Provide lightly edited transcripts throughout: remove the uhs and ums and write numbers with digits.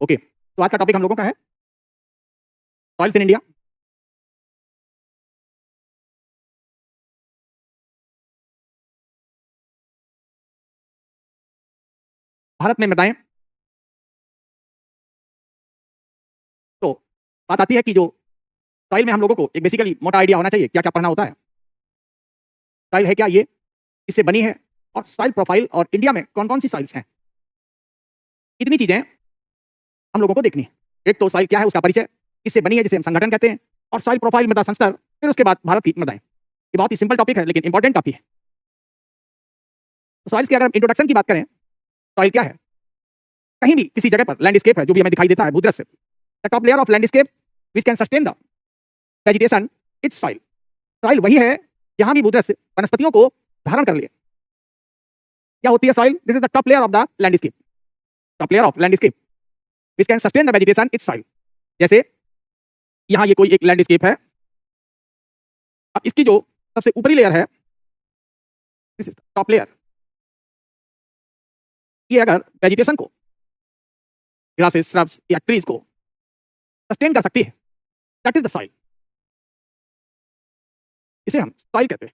Okay, तो आज का टॉपिक हम लोगों का है सॉइल्स इन इंडिया। भारत में मृदाएं। तो बात आती है कि जो सॉइल में हम लोगों को एक बेसिकली मोटा आइडिया होना चाहिए क्या क्या पढ़ना होता है। सॉइल है क्या, ये इससे बनी है, और सॉइल प्रोफाइल और इंडिया में कौन कौन सी सॉइल्स हैं, इतनी चीजें हम लोगों को देखनी है। एक तो सॉइल क्या है उसका परिचय, इससे बनी है जिसे हम संगठन कहते हैं, और सॉइल प्रोफाइल मृदा संस्तर, फिर उसके बाद भारत की मृदाएं। ये बहुत ही सिंपल टॉपिक है लेकिन इंपॉर्टेंट टॉपिक है। तो सॉइल्स की अगर हम इंट्रोडक्शन की बात करें, सॉइल क्या है, कहीं भी किसी जगह पर लैंडस्केप है जो भी हमें दिखाई देता है भूदृश्य, the top layer of landscape which can sustain the vegetation it's soil. Soil वही है जहां भी भूदृश्य वनस्पतियों को धारण कर ले। क्या होती है soil? This is the top layer of the landscape, top layer of landscape which can sustain the vegetation it's soil. जैसे यहां ये कोई एक लैंडस्केप है, अब इसकी जो सबसे ऊपरी लेयर है, this is the top layer, ये अगर वेजिटेशन को, ग्रासेस, श्रब्स या ट्रीज को सस्टेन कर सकती है, दैट इज द सॉइल, इसे हम सॉइल कहते हैं।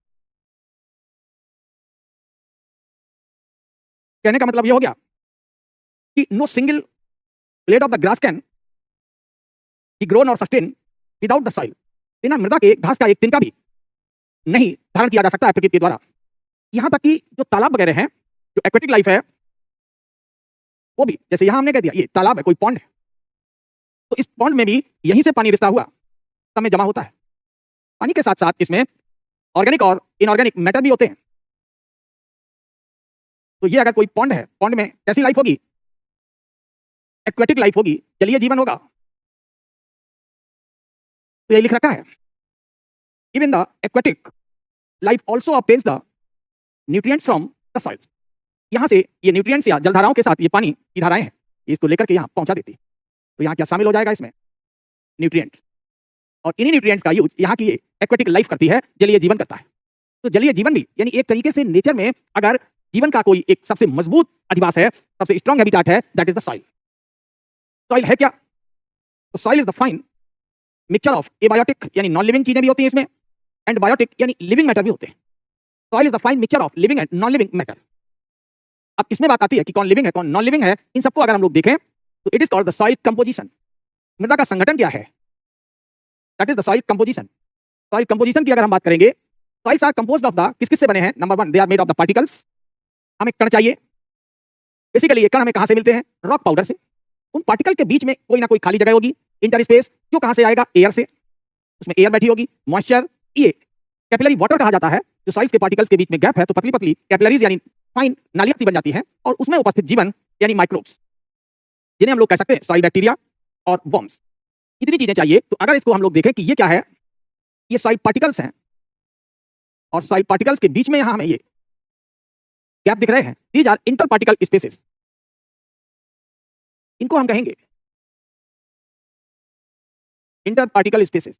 कहने का मतलब ये हो गया कि no single blade of the grass can be grown और सस्टेन विदाउट द सॉइल। बिना मृदा के घास का एक तिनका भी नहीं धारण किया जा सकता है प्रकृति के द्वारा। यहां तक कि जो तालाब वगैरह हैं, जो एक्वेटिक लाइफ है, वो भी, जैसे यहां हमने कह दिया ये तालाब है, कोई पॉन्ड है, तो इस पॉन्ड में भी यहीं से पानी रिसता हुआ सब में जमा होता है। पानी के साथ साथ इसमें ऑर्गेनिक और इनऑर्गेनिक मैटर भी होते हैं। तो ये अगर कोई पॉन्ड है, पॉन्ड में कैसी लाइफ होगी? एक्वेटिक लाइफ होगी, जलीय जीवन होगा। तो ये लिख रखा है, even the aquatic life also obtains the nutrients from the soils. यहां से ये न्यूट्रिएंट्स या जलधाराओं के साथ ये पानी की धाराएं हैं, इसको लेकर के यहां पहुंचा देती है। तो यहां क्या शामिल हो जाएगा इसमें? न्यूट्रिएंट्स। और इन्हीं न्यूट्रिएंट्स का यूज यहाँ की एक्वेटिक लाइफ करती है, जलीय जीवन करता है। तो जलीय जीवन भी, यानी एक तरीके से नेचर में अगर जीवन का कोई एक सबसे मजबूत अधिवास है, सबसे स्ट्रॉन्ग हैबिटेट है, that is the soil. Soil है क्या? तो soil is the fine mixture of abiotic यानी नॉन लिविंग चीजें भी होती हैं इसमें, एंड बायोटिक यानी लिविंग मैटर भी होते हैं। Soil is the fine mixture of living and non living matter. अब इसमें बात आती है कि कौन लिविंग है कौन नॉन लिविंग है। इन सबको अगर हम लोग देखें तो it is called the soil composition. मृदा का संगठन क्या है? That is the soil composition. Soil composition की अगर हम बात करेंगे, soils are composed of the, किस किस से बने हैं? Number one, they are made of the particles. हमें कण चाहिए, बेसिकली ये कण हमें कहां से मिलते हैं? रॉक पाउडर से। उन पार्टिकल के बीच में कोई ना कोई खाली जगह होगी, इंटर स्पेस, जो कहां से आएगा? एयर से। उसमें एयर बैठी होगी, मॉइस्चर, ये कैपिलरी वाटर कहा जाता है। जो सॉइल्स के पार्टिकल्स के बीच में गैप है, तो पतली पतली कैपिलरीज यानी फाइन नालियां सी बन जाती है, और उसमें उपस्थित जीवन यानी माइक्रोब्स, जिन्हें हम लोग कह सकते हैं सॉइल बैक्टीरिया और वर्म्स। इतनी चीजें चाहिए। तो अगर इसको हम लोग देखें कि ये क्या है, ये सॉइल पार्टिकल्स हैं, और सॉइल पार्टिकल्स के बीच में यहां हमें ये गैप दिख रहे हैं, these are inter particle spaces. इनको हम कहेंगे इंटर पार्टिकल स्पेसेस।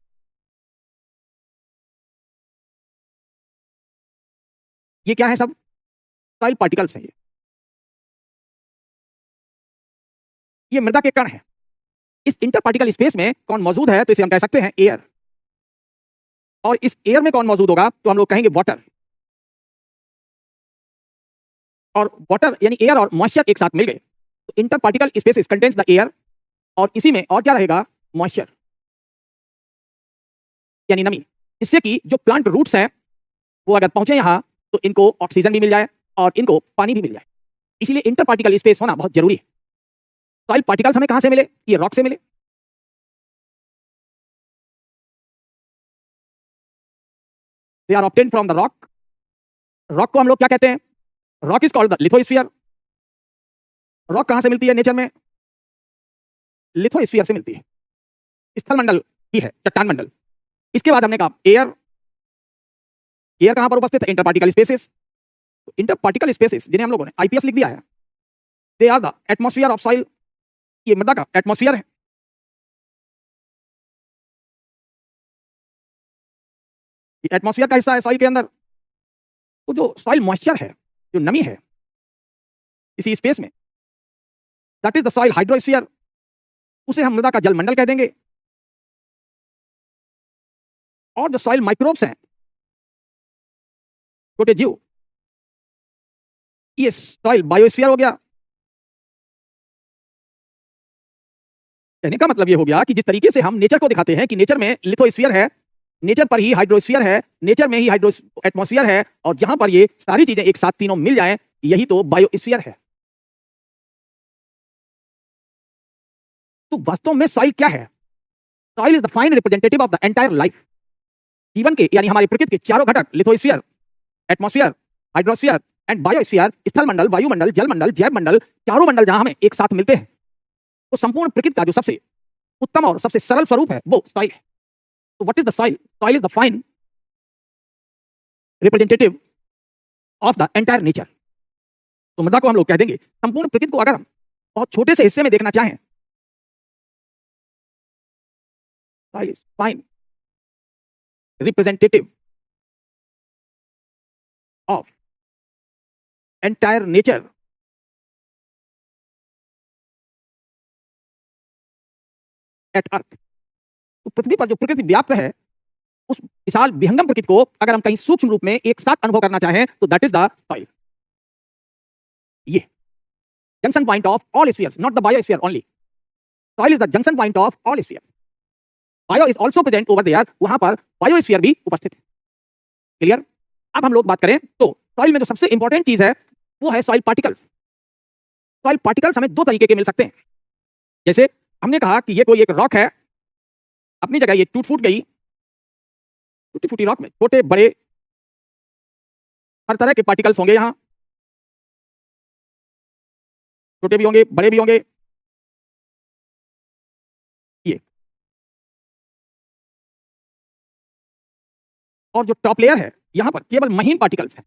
ये क्या है? सब सॉइल पार्टिकल्स हैं। ये मृदा के कण हैं। इस इंटर पार्टिकल स्पेस में कौन मौजूद है? तो इसे हम कह सकते हैं एयर। और इस एयर में कौन मौजूद होगा? तो हम लोग कहेंगे वाटर। और वाटर यानी एयर और मॉइस्चर एक साथ मिल गए तो inter particle spaces contains the air, और इसी में और क्या रहेगा? मॉइस्चर यानी नमी, इससे कि जो प्लांट रूट्स हैं वो अगर पहुंचे यहां तो इनको ऑक्सीजन भी मिल जाए और इनको पानी भी मिल जाए। इसीलिए इंटर पार्टिकल स्पेस होना बहुत जरूरी है। सॉइल पार्टिकल्स हमें कहां से मिले? ये रॉक से मिले। They are obtained from the rock. Rock को हम लोग क्या कहते हैं? Rock is called the lithosphere. Rock कहां से मिलती है नेचर में? लिथोस्फीयर से मिलती है। स्थल मंडल भी है, चट्टान मंडल। इसके बाद हमने कहा एयर। एयर कहां पर उपस्थित है? Inter particle spaces. Inter particle spaces जिन्हें हम लोगों ने आईपीएस लिख दिया है, they are the atmosphere of soil. ये मृदा का एटमॉस्फेयर है। ये एटमॉस्फेयर का हिस्सा है सॉइल के अंदर। तो जो सॉइल मॉइस्चर है, जो नमी है इसी स्पेस में, that is the soil hydrosphere. उसे हम मृदा का जल मंडल कह देंगे। और जो सॉइल माइक्रोब्स हैं, छोटे जीव, ये सॉइल बायोस्फीयर हो गया। कहने का मतलब ये हो गया कि जिस तरीके से हम नेचर को दिखाते हैं कि नेचर में लिथोस्फीयर है, नेचर पर ही हाइड्रोस्फीयर है, नेचर में ही हाइड्रो एटमॉस्फेयर है, और जहां पर ये सारी चीजें एक साथ तीनों मिल जाएं, यही तो बायोस्फीयर है। तो वास्तव में सॉइल क्या है? Soil is the fine representative of the entire life. जीवन के यानी हमारी प्रकृति के चारों घटक, lithosphere, atmosphere, hydrosphere and biosphere, स्थल मंडल, वायुमंडल, जल मंडल, जैव मंडल, चारों मंडल जहां हमें एक साथ मिलते हैं, तो संपूर्ण प्रकृति का जो सबसे उत्तम और सबसे सरल स्वरूप है वो सॉइल है। तो what is the soil? Soil is the fine representative of the entire nature. तो मृदा को हम लोग कह देंगे संपूर्ण प्रकृति को अगर हम बहुत छोटे से हिस्से में देखना चाहें, soil is fine representative of entire nature at earth. तो पृथ्वी पर जो प्रकृति व्याप्त है, उस विशाल विहंगम प्रकृति को अगर हम कहीं सूक्ष्म रूप में एक साथ अनुभव करना चाहें तो दैट इज द सॉइल। ये junction point of all spheres, not the biosphere only. Soil is the junction point of all spheres. Bio is also present over there, वहां पर बायोस्फीयर भी उपस्थित है। क्लियर? अब हम लोग बात करें तो सॉइल में जो सबसे इंपॉर्टेंट चीज है वो है सॉइल पार्टिकल्स। सॉइल पार्टिकल्स हमें दो तरीके के मिल सकते हैं। जैसे हमने कहा कि ये कोई एक रॉक है, अपनी जगह ये टूट फूट गई, टूटी फूटी रॉक में छोटे बड़े हर तरह के पार्टिकल्स होंगे, यहां छोटे भी होंगे, बड़े भी होंगे। ये और जो टॉप लेयर है, यहां पर केवल महीन पार्टिकल्स हैं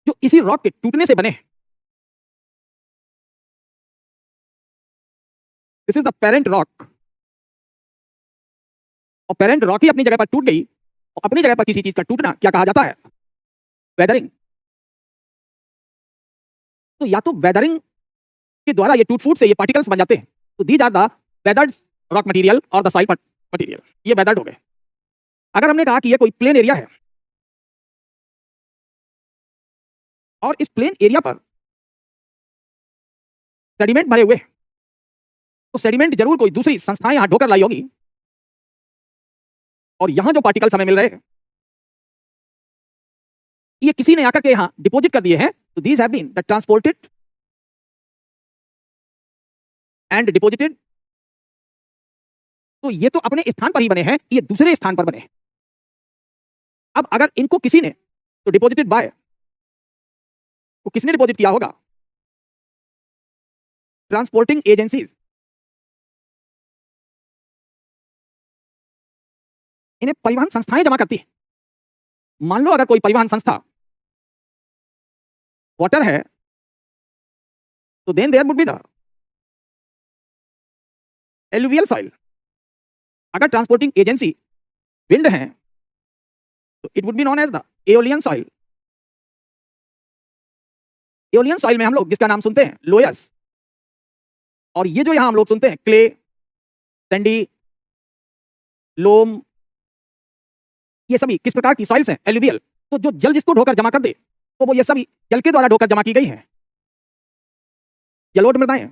जो इसी रॉक के टूटने से बने हैं। This is the parent rock. और पेरेंट रॉक ही अपनी जगह पर टूट गई, और अपनी जगह पर किसी चीज का टूटना क्या कहा जाता है? वेदरिंग। तो या तो वेदरिंग के द्वारा ये टूट फूट से ये पार्टिकल्स बन जाते हैं, तो these are the weathered rock material और द सॉइल मटेरियल। ये वेदर्ड हो गए। अगर हमने कहा कि ये कोई प्लेन एरिया है और इस प्लेन एरिया पर सेडिमेंट भरे हुए, तो सेडिमेंट जरूर कोई दूसरी संस्थाएं यहां ढोकर लाई होगी, और यहां जो पार्टिकल्स हमें मिल रहे हैं ये किसी ने आकर के यहां डिपॉजिट कर दिए हैं। तो these have been the transported and deposited. तो ये तो अपने स्थान पर ही बने हैं, ये दूसरे स्थान पर बने हैं। अब अगर इनको किसी ने तो डिपॉजिटेड बाय, तो किसने डिपॉजिट किया होगा? Transporting agencies. इन्हें परिवहन संस्थाएं जमा करती है। मान लो अगर कोई परिवहन संस्था वाटर है, तो then there would be the alluvial soil. अगर ट्रांसपोर्टिंग एजेंसी विंड है, तो it would be known as the aeolian soil. Aeolian soil में हम लोग जिसका नाम सुनते हैं लोयस, और ये जो यहां हम लोग सुनते हैं क्ले, सैंडी, लोम, ये सभी किस प्रकार की सॉइल्स हैं? एलुवियल। तो जो जल जिसको ढोकर जमा कर दे, तो वो ये सभी जल के द्वारा ढोकर जमा की गई हैं, जलोढ़ मृदाएं।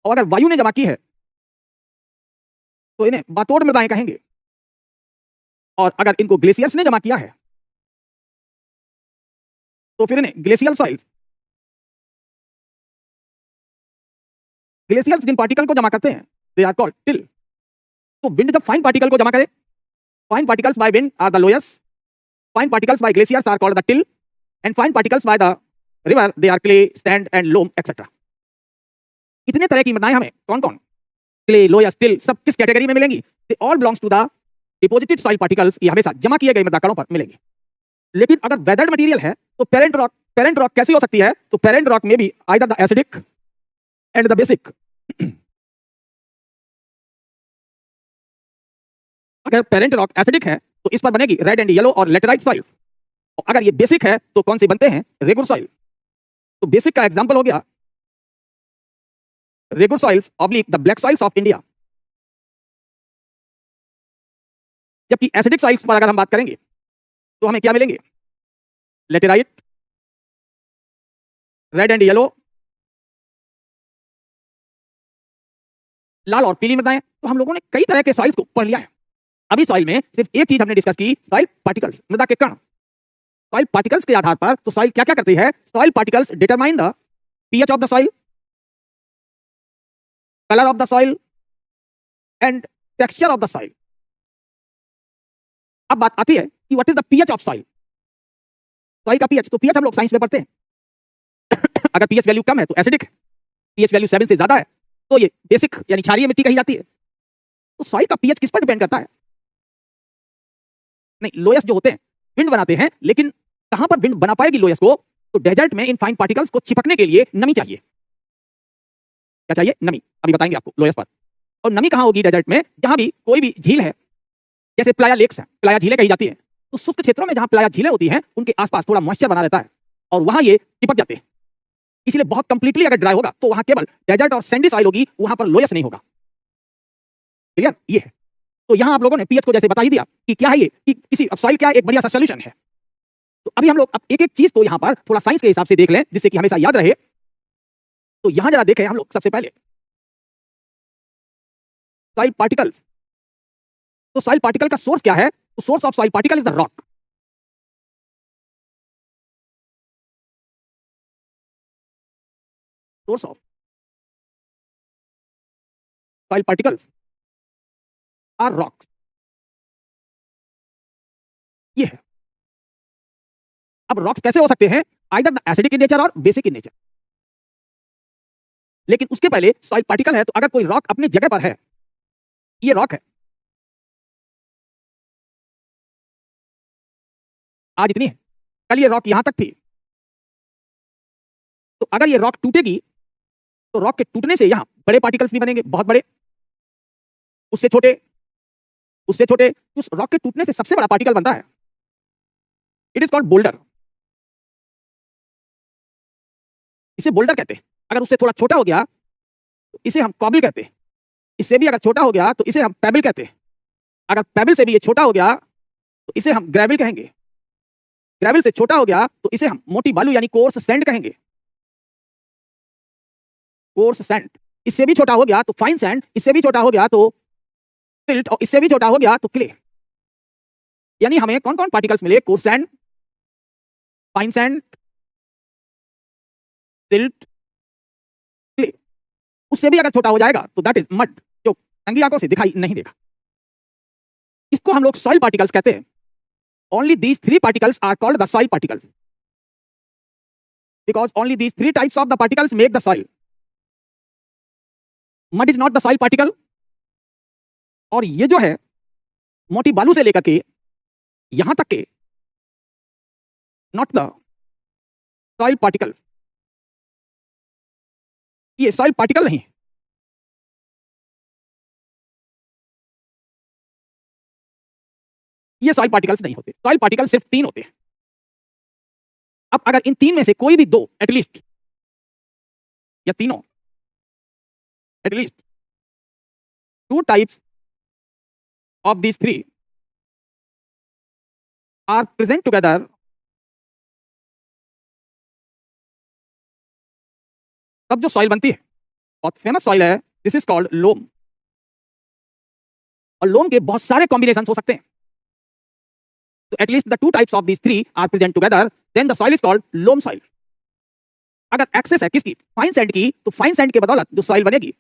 और अगर वायु ने जमा की है तो इन्हें बातोड़ मृदाएं कहेंगे। और अगर इनको ग्लेशियर्स ने जमा किया है तो फिर इन्हें ग्लेशियल सॉइल्स। ग्लेशियर्स जिन पार्टिकल को जमा करते हैं दे आर कॉल्ड टिल। तो विंड जब फाइन पार्टिकल को जमा करे, fine particles by wind are the loess, fine particles by glaciers are called the till, and fine particles by the river they are clay, sand and loam etcetera. इतने तरह की मृदाएं हमें कौन कौन, क्ले, लोयस, टिल, सब किस category में मिलेंगी? They all belongs to the deposited soil particles. ये हमेशा जमा किए गए मृदा कणों पर मिलेंगे। लेकिन अगर वेदर्ड मटेरियल है तो पेरेंट रॉक कैसी हो सकती है? तो पेरेंट रॉक में भी either the acidic and the basic. अगर पेरेंट रॉक एसिडिक है तो इस पर बनेगी रेड एंड येलो और लेटेराइट सॉइल। और अगर ये बेसिक है तो कौन से बनते हैं? रेगुर सॉइल। तो बेसिक का एग्जांपल हो गया regular soils oblique the black soils of India. जबकि एसिडिक सॉइल्स पर अगर हम बात करेंगे तो हमें क्या मिलेंगे? लेटेराइट, रेड एंड येलो, लाल और पीली मृदाएं। तो हम लोगों ने कई तरह के सॉइल्स को पढ़ लिया है। अभी सॉइल में सिर्फ एक चीज हमने डिस्कस की, सॉइल पार्टिकल्स, मृदा के कण। सॉइल पार्टिकल्स के आधार पर तो सॉइल क्या क्या करती है? Soil particles determine the pH of the soil, colour of the soil and texture of the soil. अब बात आती है कि what is the pH of soil. Soil का पीएच, तो पीएच हम लोग साइंस में पढ़ते हैं। अगर पीएच वैल्यू कम है तो एसिडिक है, पीएच वैल्यू 7 से ज्यादा है तो ये बेसिक यानी क्षारीय मिट्टी कही जाती है। तो सॉइल का पीएच किस पर डिपेंड करता है? नहीं, लोयस जो होते हैं विंड बनाते हैं, लेकिन कहां पर विंड बना पाएगी लोयस को? तो डेजर्ट में इन फाइन पार्टिकल्स को चिपकने के लिए नमी चाहिए। क्या चाहिए? नमी। अभी बताएंगे आपको लोयस पर। और नमी कहां होगी डेजर्ट में? जहां भी कोई भी झील है, जैसे प्लाया लेक्स है, प्लाया झीलें कही जाती है, तो शुष्क क्षेत्रों में जहां प्लाया झीलें होती हैं उनके आसपास थोड़ा मॉइस्चर बना रहता है और वहां ये चिपक जाते हैं। इसलिए बहुत कंप्लीटली अगर ड्राई होगा तो वहां केवल डेजर्ट और सैंडी सॉइल होगी, वहां पर लोयस नहीं होगा। क्लियर? ये है। तो यहां आप लोगों ने पीएच को जैसे बता ही दिया कि क्या है ये, कि किसी सॉइल क्या एक बढ़िया सा सॉल्यूशन है। तो अभी हम लोग अब एक एक चीज को यहां पर थोड़ा साइंस के हिसाब से देख लें, जिससे कि हमेशा याद रहे। तो यहां जरा देखें हम लोग सबसे पहले सॉइल पार्टिकल्स। तो सॉइल पार्टिकल का सोर्स क्या है? तो source of soil particle is the rock. Source of soil particles are rocks. ये है। अब रॉक्स कैसे हो सकते हैं? Either the acidic in nature और बेसिक इन नेचर। लेकिन उसके पहले सॉइल पार्टिकल है, तो अगर कोई रॉक अपनी जगह पर है, ये रॉक है, आज इतनी है, कल ये रॉक यहां तक थी, तो अगर ये रॉक टूटेगी तो रॉक के टूटने से यहां बड़े पार्टिकल्स भी बनेंगे, बहुत बड़े, उससे छोटे, उससे छोटे। उस रॉक के टूटने से सबसे बड़ा पार्टिकल बनता है, इट इज कॉल्ड बोल्डर। इसे बोल्डर कहते हैं। अगर उससे थोड़ा छोटा हो गया तो इसे हम कॉबल कहते हैं। इससे भी अगर छोटा हो गया तो इसे हम पेबल कहते हैं। अगर पेबल से भी ये छोटा हो गया तो इसे हम ग्रेवल कहेंगे। ग्रेवल से छोटा हो गया तो इसे हम मोटी बालू यानी कोर्स सैंड कहेंगे। Coarse sand. इससे भी छोटा हो गया तो फाइन सैंड, इससे भी छोटा हो गया तो सिल्ट, और इससे भी छोटा हो गया तो क्ले। यानी हमें कौन कौन पार्टिकल्स मिले? Coarse sand, fine sand, silt, clay. उससे भी अगर छोटा हो जाएगा तो दैट इज मड, जो नंगी आंखों से दिखाई नहीं देगा। इसको हम लोग सॉइल पार्टिकल्स कहते हैं। Only these 3 particles are called the soil particles, because only these 3 types of the particles make the soil. Mud is not the soil particle, और ये जो है मोटी बालू से लेकर के यहां तक के नॉट द सॉइल पार्टिकल्स, ये सॉइल पार्टिकल नहीं है। ये सॉइल पार्टिकल्स नहीं होते। सॉइल पार्टिकल सिर्फ 3 होते हैं। अब अगर इन 3 में से कोई भी 2 एटलीस्ट, या तीनों at least 2 types of these 3 are present together, तब जो सॉइल बनती है, बहुत फेमस सॉइल है, दिस इज कॉल्ड लोम। और लोम के बहुत सारे कॉम्बिनेशन हो सकते हैं। तो at least the 2 types of these 3 are present together, then the soil is called loam soil. अगर एक्सेस है किसकी? फाइन सैंड की, तो फाइन सैंड के बदौलत जो सॉइल बनेगी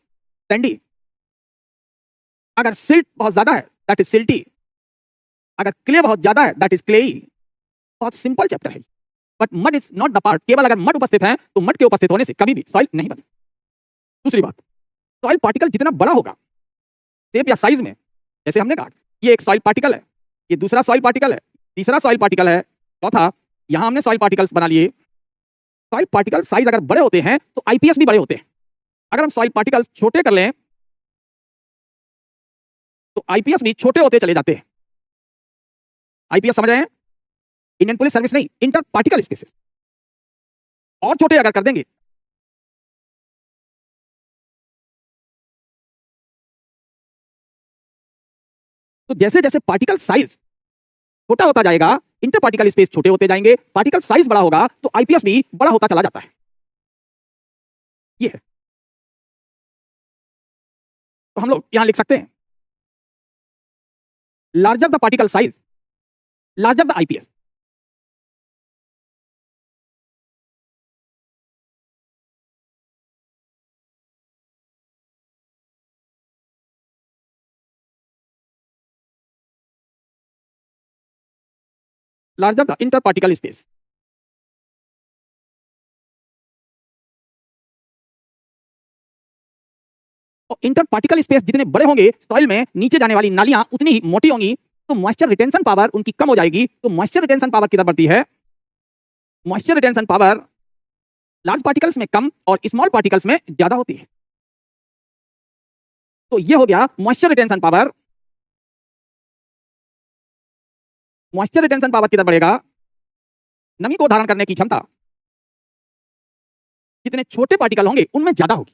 सैंडी। अगर सिल्ट बहुत ज्यादा है दैट इज सिल्टी। अगर क्ले बहुत ज्यादा है दैट इज क्लेई। बहुत सिंपल चैप्टर है, but mud is not the part. केवल अगर मड उपस्थित है तो मड के उपस्थित होने से कभी भी सॉइल नहीं बनती। दूसरी बात, सॉइल पार्टिकल जितना बड़ा होगा शेप या साइज में, जैसे हमने कहा ये एक सॉइल पार्टिकल है, ये दूसरा सॉइल पार्टिकल है, तीसरा सॉइल पार्टिकल है, चौथा, यहां हमने सॉइल पार्टिकल्स बना लिए। सॉइल पार्टिकल साइज अगर बड़े होते हैं तो आईपीएस भी बड़े होते हैं। अगर हम सॉइल पार्टिकल्स छोटे कर लें तो आईपीएस भी छोटे होते चले जाते हैं। आईपीएस समझ रहे हैं? इंडियन पुलिस सर्विस नहीं, इंटर पार्टिकल स्पेसिस। और छोटे अगर कर देंगे तो जैसे जैसे पार्टिकल साइज छोटा होता जाएगा, इंटर पार्टिकल स्पेस छोटे होते जाएंगे, पार्टिकल साइज बड़ा होगा तो आईपीएस भी बड़ा होता चला जाता है। ये है। तो हम लोग यहां लिख सकते हैं larger the particle size larger the IPS. Larger the inter particle space. और इंटर पार्टिकल स्पेस जितने बड़े होंगे, सॉइल में नीचे जाने वाली नालियां उतनी ही मोटी होंगी, तो मॉइस्चर रिटेंशन पावर उनकी कम हो जाएगी। तो मॉइस्चर रिटेंशन पावर किधर बढ़ती है? Moisture retention power large particles में कम और स्मॉल पार्टिकल्स में ज्यादा होती है। तो ये हो गया moisture retention power. Moisture retention power किधर बढ़ेगा? नमी को धारण करने की क्षमता जितने छोटे पार्टिकल होंगे उनमें ज्यादा होगी।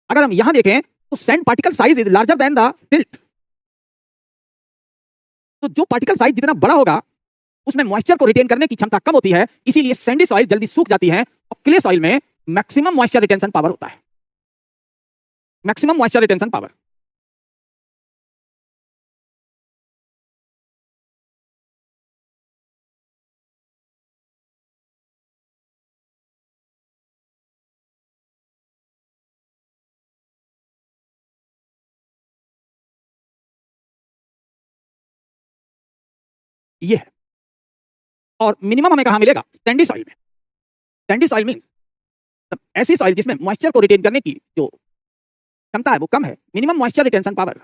अगर हम यहां देखें तो sand particle size is larger than the silt. तो जो पार्टिकल साइज जितना बड़ा होगा उसमें मॉइस्चर को रिटेन करने की क्षमता कम होती है, इसीलिए सैंडी सॉइल जल्दी सूख जाती है और क्ले सॉइल में मैक्सिमम मॉइस्चर रिटेंशन पावर होता है। Maximum moisture retention power. ये है। और मिनिमम हमें कहां मिलेगा? सैंडी सॉइल में। सैंडी सॉइल मींस ऐसी सॉइल जिसमें मॉइस्चर को रिटेन करने की जो क्षमता है वो कम है। Minimum moisture retention power.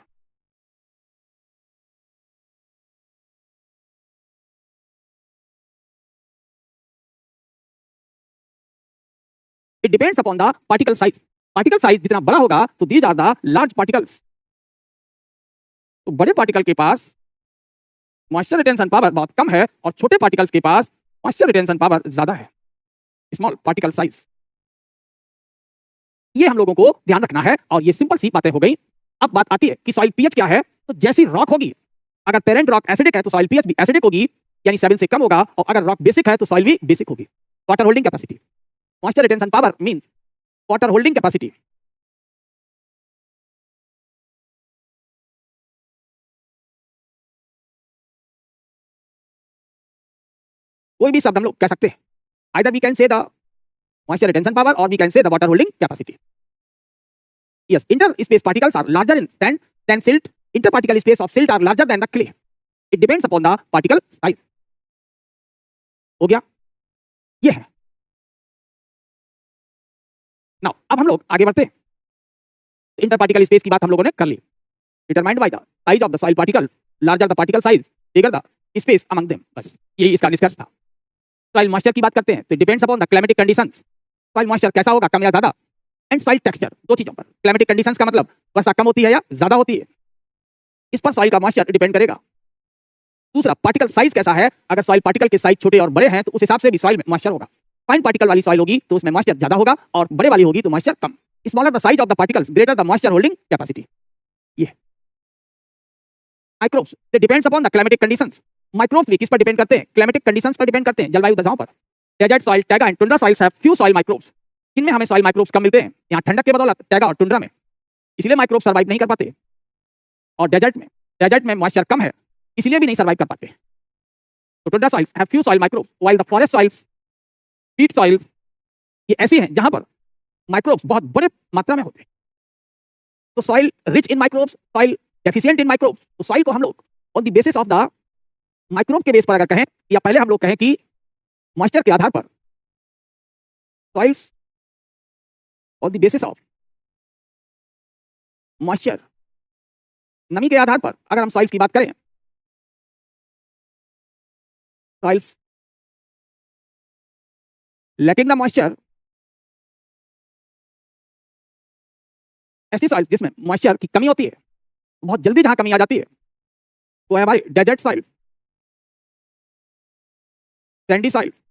It depends upon the particle size. Particle size जितना बड़ा होगा तो these are the large particles. तो बड़े पार्टिकल के पास मॉइस्चर रिटेंशन पावर बहुत कम है और छोटे पार्टिकल्स के पास मॉइस्चर रिटेंशन पावर ज्यादा है। Small particle size. ये हम लोगों को ध्यान रखना है और ये सिंपल सी बातें हो गई। अब बात आती है कि सॉइल पीएच क्या है। तो जैसी रॉक होगी, अगर पेरेंट रॉक एसिडिक है तो सॉइल पीएच भी एसिडिक होगी, यानी 7 से कम होगा। और अगर रॉक बेसिक है तो सॉइल भी बेसिक होगी। Water holding capacity. Moisture retention power means water holding capacity. कोई भी शब्द हम लोग कह सकते हैं। Either we can say the moisture retention power और we can say the water holding capacity. Yes, inter space particles are larger in sand than silt. Inter particle space of silt are larger than the clay. It depends upon the particle size. हो गया? ये है। Now अब हम लोग आगे बढ़ते हैं। इंटर पार्टिकल स्पेस की बात हम लोगों ने कर ली। Determined by the size of the soil particles, larger the particle size, bigger the space among them. बस यही इसका निष्कर्ष था। सॉइल मॉइस्चर की बात करते हैं तो depends upon the climatic conditions. Soil moisture कैसा होगा, कम या ज्यादा। एंड सॉइल टेक्सचर, दो चीजों पर। क्लाइमेटिक कंडीशंस का मतलब वर्षा कम होती है या ज्यादा होती है, इस पर सॉइल का मॉइस्चर डिपेंड करेगा। दूसरा, पार्टिकल साइज कैसा है। अगर सॉइल पार्टिकल के साइज छोटे और बड़े हैं तो उस हिसाब से भी सॉइल में मॉइस्चर होगा। फाइन पार्टिकल वाली सॉइल होगी तो उसमें मॉइस्चर ज्यादा होगा और बड़े वाली होगी तो मॉइस्चर कम। Smaller the size of the particles, greater the moisture holding capacity. ये microbes, they depends upon the climatic conditions. Microbes भी किस पर डिपेंड करते हैं? क्लाइमेटिक कंडीशंस पर डिपेंड करते हैं, जलवायु दशाओं पर। Desert soil, taiga and tundra soils have few soil microbes. इनमें हमें सॉइल माइक्रोब्स कम मिलते हैं। यहाँ ठंडक के बदौलत टैगा और टुंड्रा में, इसलिए माइक्रोब सर्वाइव नहीं कर पाते। और डेजर्ट में मॉइस्चर कम है, इसलिए भी नहीं सर्वाइव कर पाते। तो tundra soils have few soil microbes while the forest soils, पीट सॉइल्स, ये ऐसी हैं जहां पर माइक्रोब्स बहुत बड़े मात्रा में होते हैं। तो soil rich in microbes, soil deficient in microbes. तो सॉइल को हम लोग on the basis of the microbe के बेस पर अगर कहें, या पहले हम लोग कहें कि मॉइस्चर के आधार पर, soils on the basis of moisture, नमी के आधार पर अगर हम सॉइल्स की बात करें, सॉइल्स लैकिंग द मॉइस्चर, ऐसी सॉइल्स जिसमें मॉइस्चर की कमी होती है, बहुत जल्दी जहां कमी आ जाती है, वो है हमारी डेजर्ट सॉइल्स, सैंडी सॉइल्स।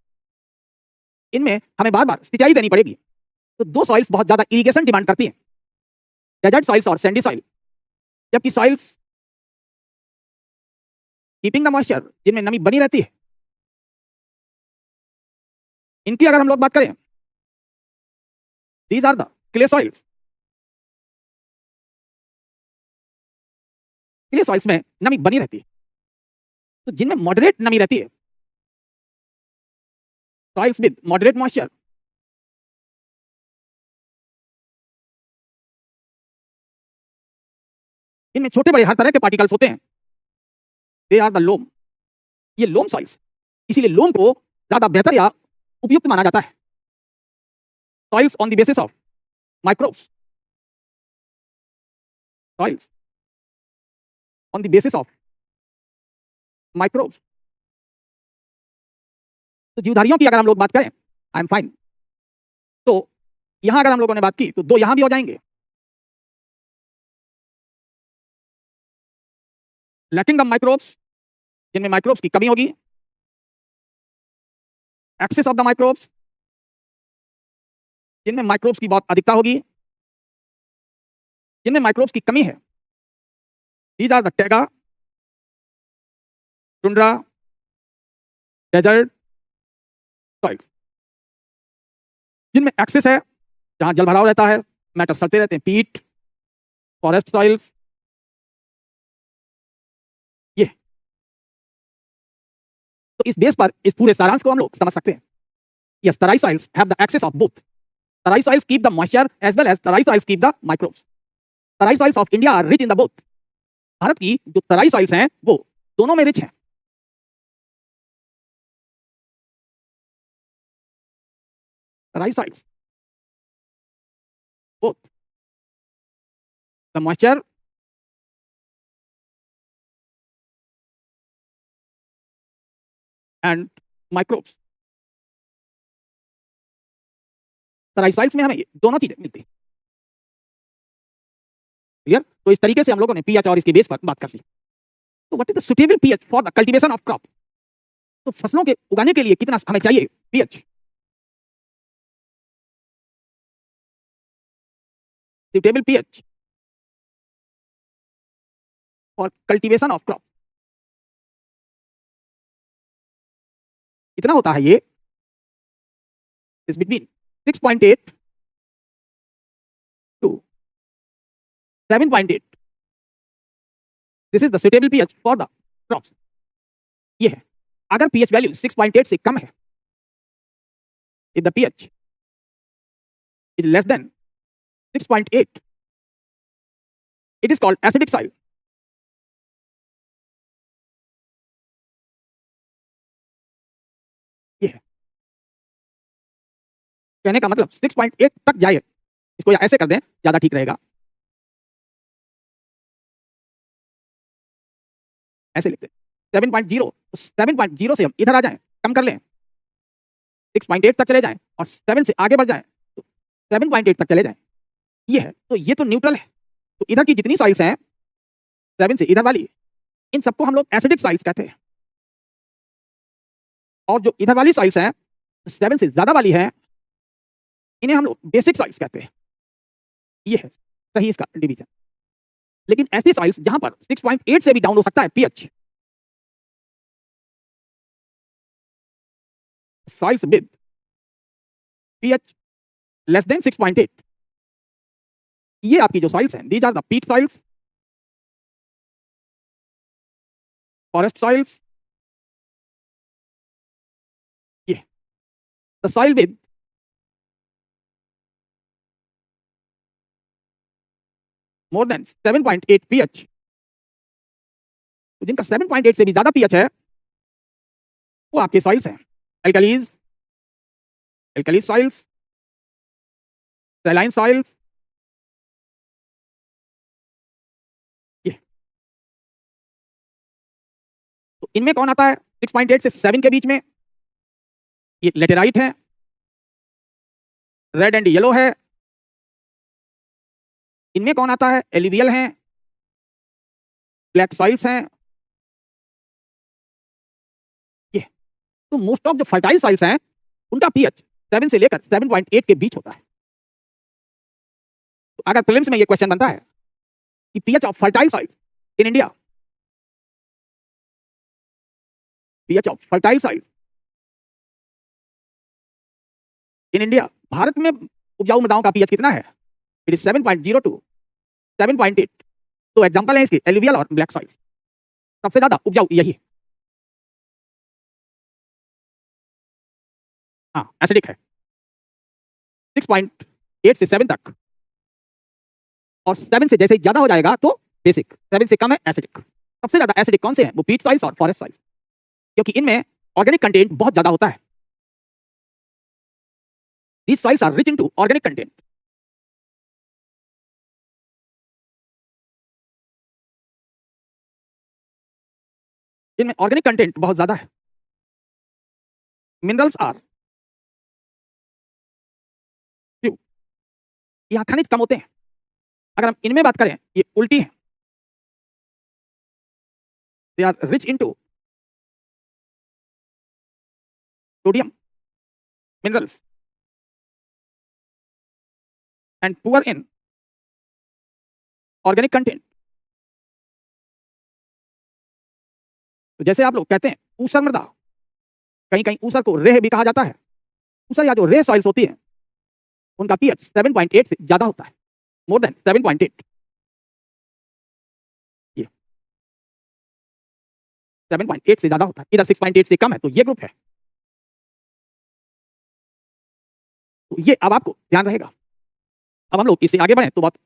इनमें हमें बार बार सिंचाई देनी पड़ेगी, तो दो सॉइल्स बहुत ज्यादा इरिगेशन डिमांड करती हैं, डेजर्ट सॉइल्स और सैंडी सॉइल। जबकि सॉइल्स कीपिंग द मॉइस्चर, जिनमें नमी बनी रहती है, इनकी अगर हम लोग बात करें, these are the clay soils. Clay soils में नमी बनी रहती है, तो जिनमें मॉडरेट नमी रहती है, सॉइल्स विद मॉडरेट मॉइस्चर, इनमें छोटे बड़े हर तरह के पार्टिकल्स होते हैं। दे आर द लोम। ये लोम सॉइल्स, इसीलिए लोम को ज्यादा बेहतर या उपयुक्त माना जाता है। Soils on the basis of microbes, soils on the basis of microbes. तो जीवधारियों की अगर हम लोग बात करें, आई एम फाइन, तो यहां अगर हम लोगों ने बात की तो दो यहां भी हो जाएंगे। लैकिंग द माइक्रोब्स, जिनमें माइक्रोब्स की कमी होगी। एक्सेस ऑफ द माइक्रोब्स, जिनमें माइक्रोब्स की बहुत अधिकता होगी। जिनमें माइक्रोब्स की कमी है, these are the taiga, tundra, desert soils. जिनमें एक्सेस है, जहां जल भराव रहता है, मैटर सड़ते रहते हैं, पीट, फॉरेस्ट सॉइल्स। ये तो इस बेस पर इस पूरे सारांश को हम लोग समझ सकते हैं। Yes, Terai soils have the excess of both. Terai soils keep the moisture as well as Terai soils keep the microbes. Terai soils of India are rich in the both. Bharat की जो तराई सॉइल्स हैं वो दोनों में रिच हैं। Terai soils both the moisture and microbes. Terai soils में हमें दोनों चीजें मिलती है। क्लियर? तो इस तरीके से हम लोगों ने पीएच और इसके बेस पर बात कर ली। तो what is the suitable pH for the cultivation of crop? तो फसलों के उगाने के लिए कितना हमें चाहिए pH? Suitable pH for cultivation of crop कितना होता है? ये is between 6.8 to 7.8। This is the suitable pH for the crops. ये है। अगर पीएच वैल्यू 6.8 से कम है, if the pH is less than 6.8, it is called acidic soil. ये है। कहने का मतलब 6.8 तक जाए, इसको या ऐसे कर दें ज्यादा ठीक रहेगा, ऐसे लिखते हैं 7.0। तो 7.0 से हम इधर आ जाएं, कम कर लें, 6.8 तक चले जाएं और 7 से आगे बढ़ जाएं तो 7.8 तक चले जाएं। ये है। तो ये तो न्यूट्रल है। तो इधर की जितनी सॉइल्स हैं, 7 से इधर वाली, इन सबको हम लोग एसिडिक सॉइल्स कहते हैं। और जो इधर वाली सॉइल्स हैं, 7 से ज्यादा वाली हैं, इन्हें हम लोग बेसिक सॉइल्स कहते हैं। ये है सही इसका डिवीजन। लेकिन ऐसी सॉइल्स जहां पर 6.8 से भी डाउन हो सकता है pH, soils with pH less than 6.8, ये आपकी जो सॉइल्स हैं, दीज आर द पीट सॉइल्स, फॉरेस्ट सॉइल्स। ये the soil with more than 7.8 pH. तो जिनका 7.8 से भी ज्यादा पीएच है, वो आपके सॉइल्स हैं alkalis, alkalis soils, saline soils. ये तो इनमें कौन आता है 6.8 से 7 के बीच में? ये लेटेराइट है, रेड एंड येलो है। इनमें कौन आता है? एलिवियल है, ब्लैक सॉइल्स हैं। ये तो मोस्ट ऑफ जो फर्टाइल सॉइल्स हैं, उनका पीएच 7 से लेकर 7.8 के बीच होता है। तो अगर प्रीलिम्स में ये क्वेश्चन बनता है कि pH of fertile soils in India pH of fertile soil in India, Bharat में उपजाऊ मृदाओं का pH कितना है? It is 7.02, 7.8। तो एग्जांपल है इसके एलुवियल और ब्लैक सॉइल। सबसे ज्यादा उपजाऊ यही है। हाँ, एसिडिक है 6.8 से 7 तक, और 7 से जैसे ही ज्यादा हो जाएगा तो बेसिक, 7 से कम है एसिडिक। सबसे ज्यादा एसिडिक कौन से हैं? वो पीट सॉइल्स और फॉरेस्ट सॉइल्स, क्योंकि इनमें ऑर्गेनिक कंटेंट बहुत ज्यादा होता है। These soils are rich into organic content. इनमें ऑर्गेनिक कंटेंट बहुत ज्यादा है। मिनरल्स आर फ्यू, यहाँ खनिज कम होते हैं। अगर हम इनमें बात करें, ये उल्टी है। They are rich into sodium minerals and poor in organic content. तो जैसे आप लोग कहते हैं ऊसर मृदा, कहीं कहीं ऊसर को रेह भी कहा जाता है। ऊसर या जो रेह सॉइल्स होती है उनका पीएच 7.8 से ज्यादा होता है, मोर देन 7.8। ये 7.8 से ज्यादा होता है, इधर 6.8 से कम है, तो ये ग्रुप है। तो ये अब आपको ध्यान रहेगा। अब हम लोग इससे आगे बढ़े तो बहुत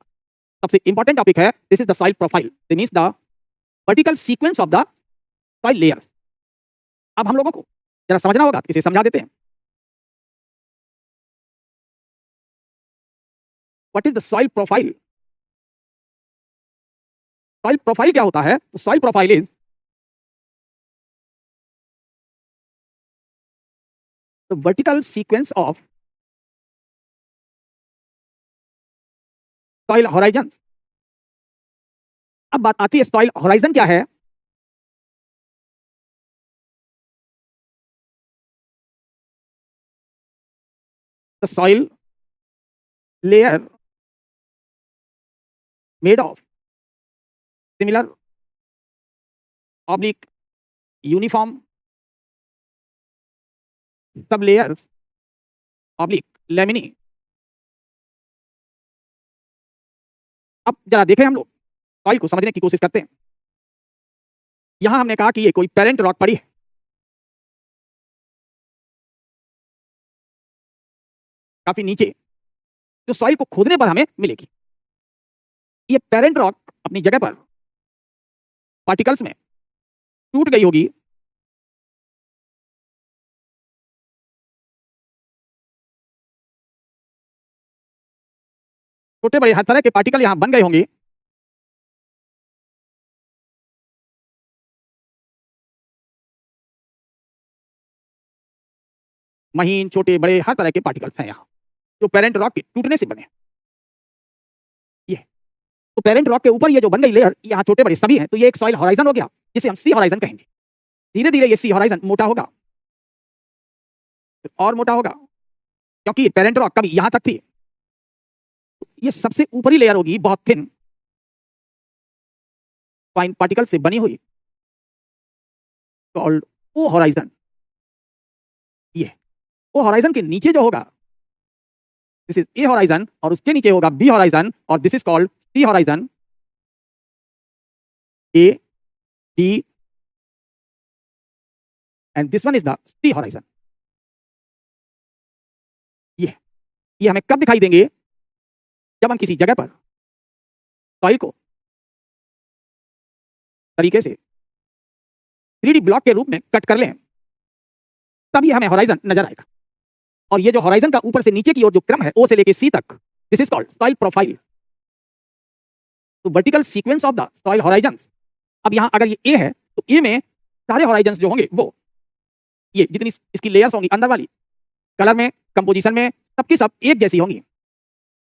सबसे इंपॉर्टेंट टॉपिक है, this is the soil profile, this means the vertical sequence of the soil layers. अब हम लोगों को जरा समझना होगा, इसे समझा देते हैं। What is the soil profile? Soil profile क्या होता है? Soil profile is the vertical sequence of soil horizon. अब बात आती है सॉइल होराइजन क्या है? The soil layer made of similar oblique uniform sublayers oblique laminae। अब जरा देखें, हम लोग सॉइल को समझने की कोशिश करते हैं। यहां हमने कहा कि ये कोई पेरेंट रॉक पड़ी है, काफी नीचे, जो सॉइल को खोदने पर हमें मिलेगी। ये पेरेंट रॉक अपनी जगह पर पार्टिकल्स में टूट गई होगी, छोटे बड़े हर तरह के पार्टिकल यहां बन गए होंगे। महीन छोटे बड़े हर तरह के पार्टिकल्स हैं यहां, जो पेरेंट रॉक के टूटने से बने। ये तो पेरेंट रॉक के ऊपर ये जो बन गई लेयर, यहाँ छोटे बड़े सभी हैं, तो ये एक सॉइल होराइजन हो गया, जिसे हम सी होराइजन कहेंगे। धीरे धीरे ये सी होराइजन मोटा होगा और मोटा होगा, क्योंकि ये पेरेंट रॉक कभी यहां तक थी। ये सबसे ऊपरी लेयर होगी बहुत थिन फाइन पार्टिकल से बनी हुई, कॉल्ड ओ होराइजन। ये ओ होराइजन के नीचे जो होगा, दिस इज ए होराइजन, और उसके नीचे होगा बी होराइजन, और this is called C horizon. A B and this one is the C horizon. ये हमें कब दिखाई देंगे? जब हम किसी जगह पर सॉइल को तरीके से 3D ब्लॉक के रूप में कट कर लें, तभी हमें होराइजन नजर आएगा। और ये जो होराइजन का ऊपर से नीचे की ओर जो क्रम है, ओ से लेके सी तक, this is called soil profile. तो vertical sequence of the soil horizons. अब यहां अगर ये ए है, तो ए में सारे होराइजन्स जो होंगे वो ये जितनी इसकी लेयर्स होंगी अंदर वाली, कलर में, कंपोजिशन में, सबकी सब एक जैसी होंगी।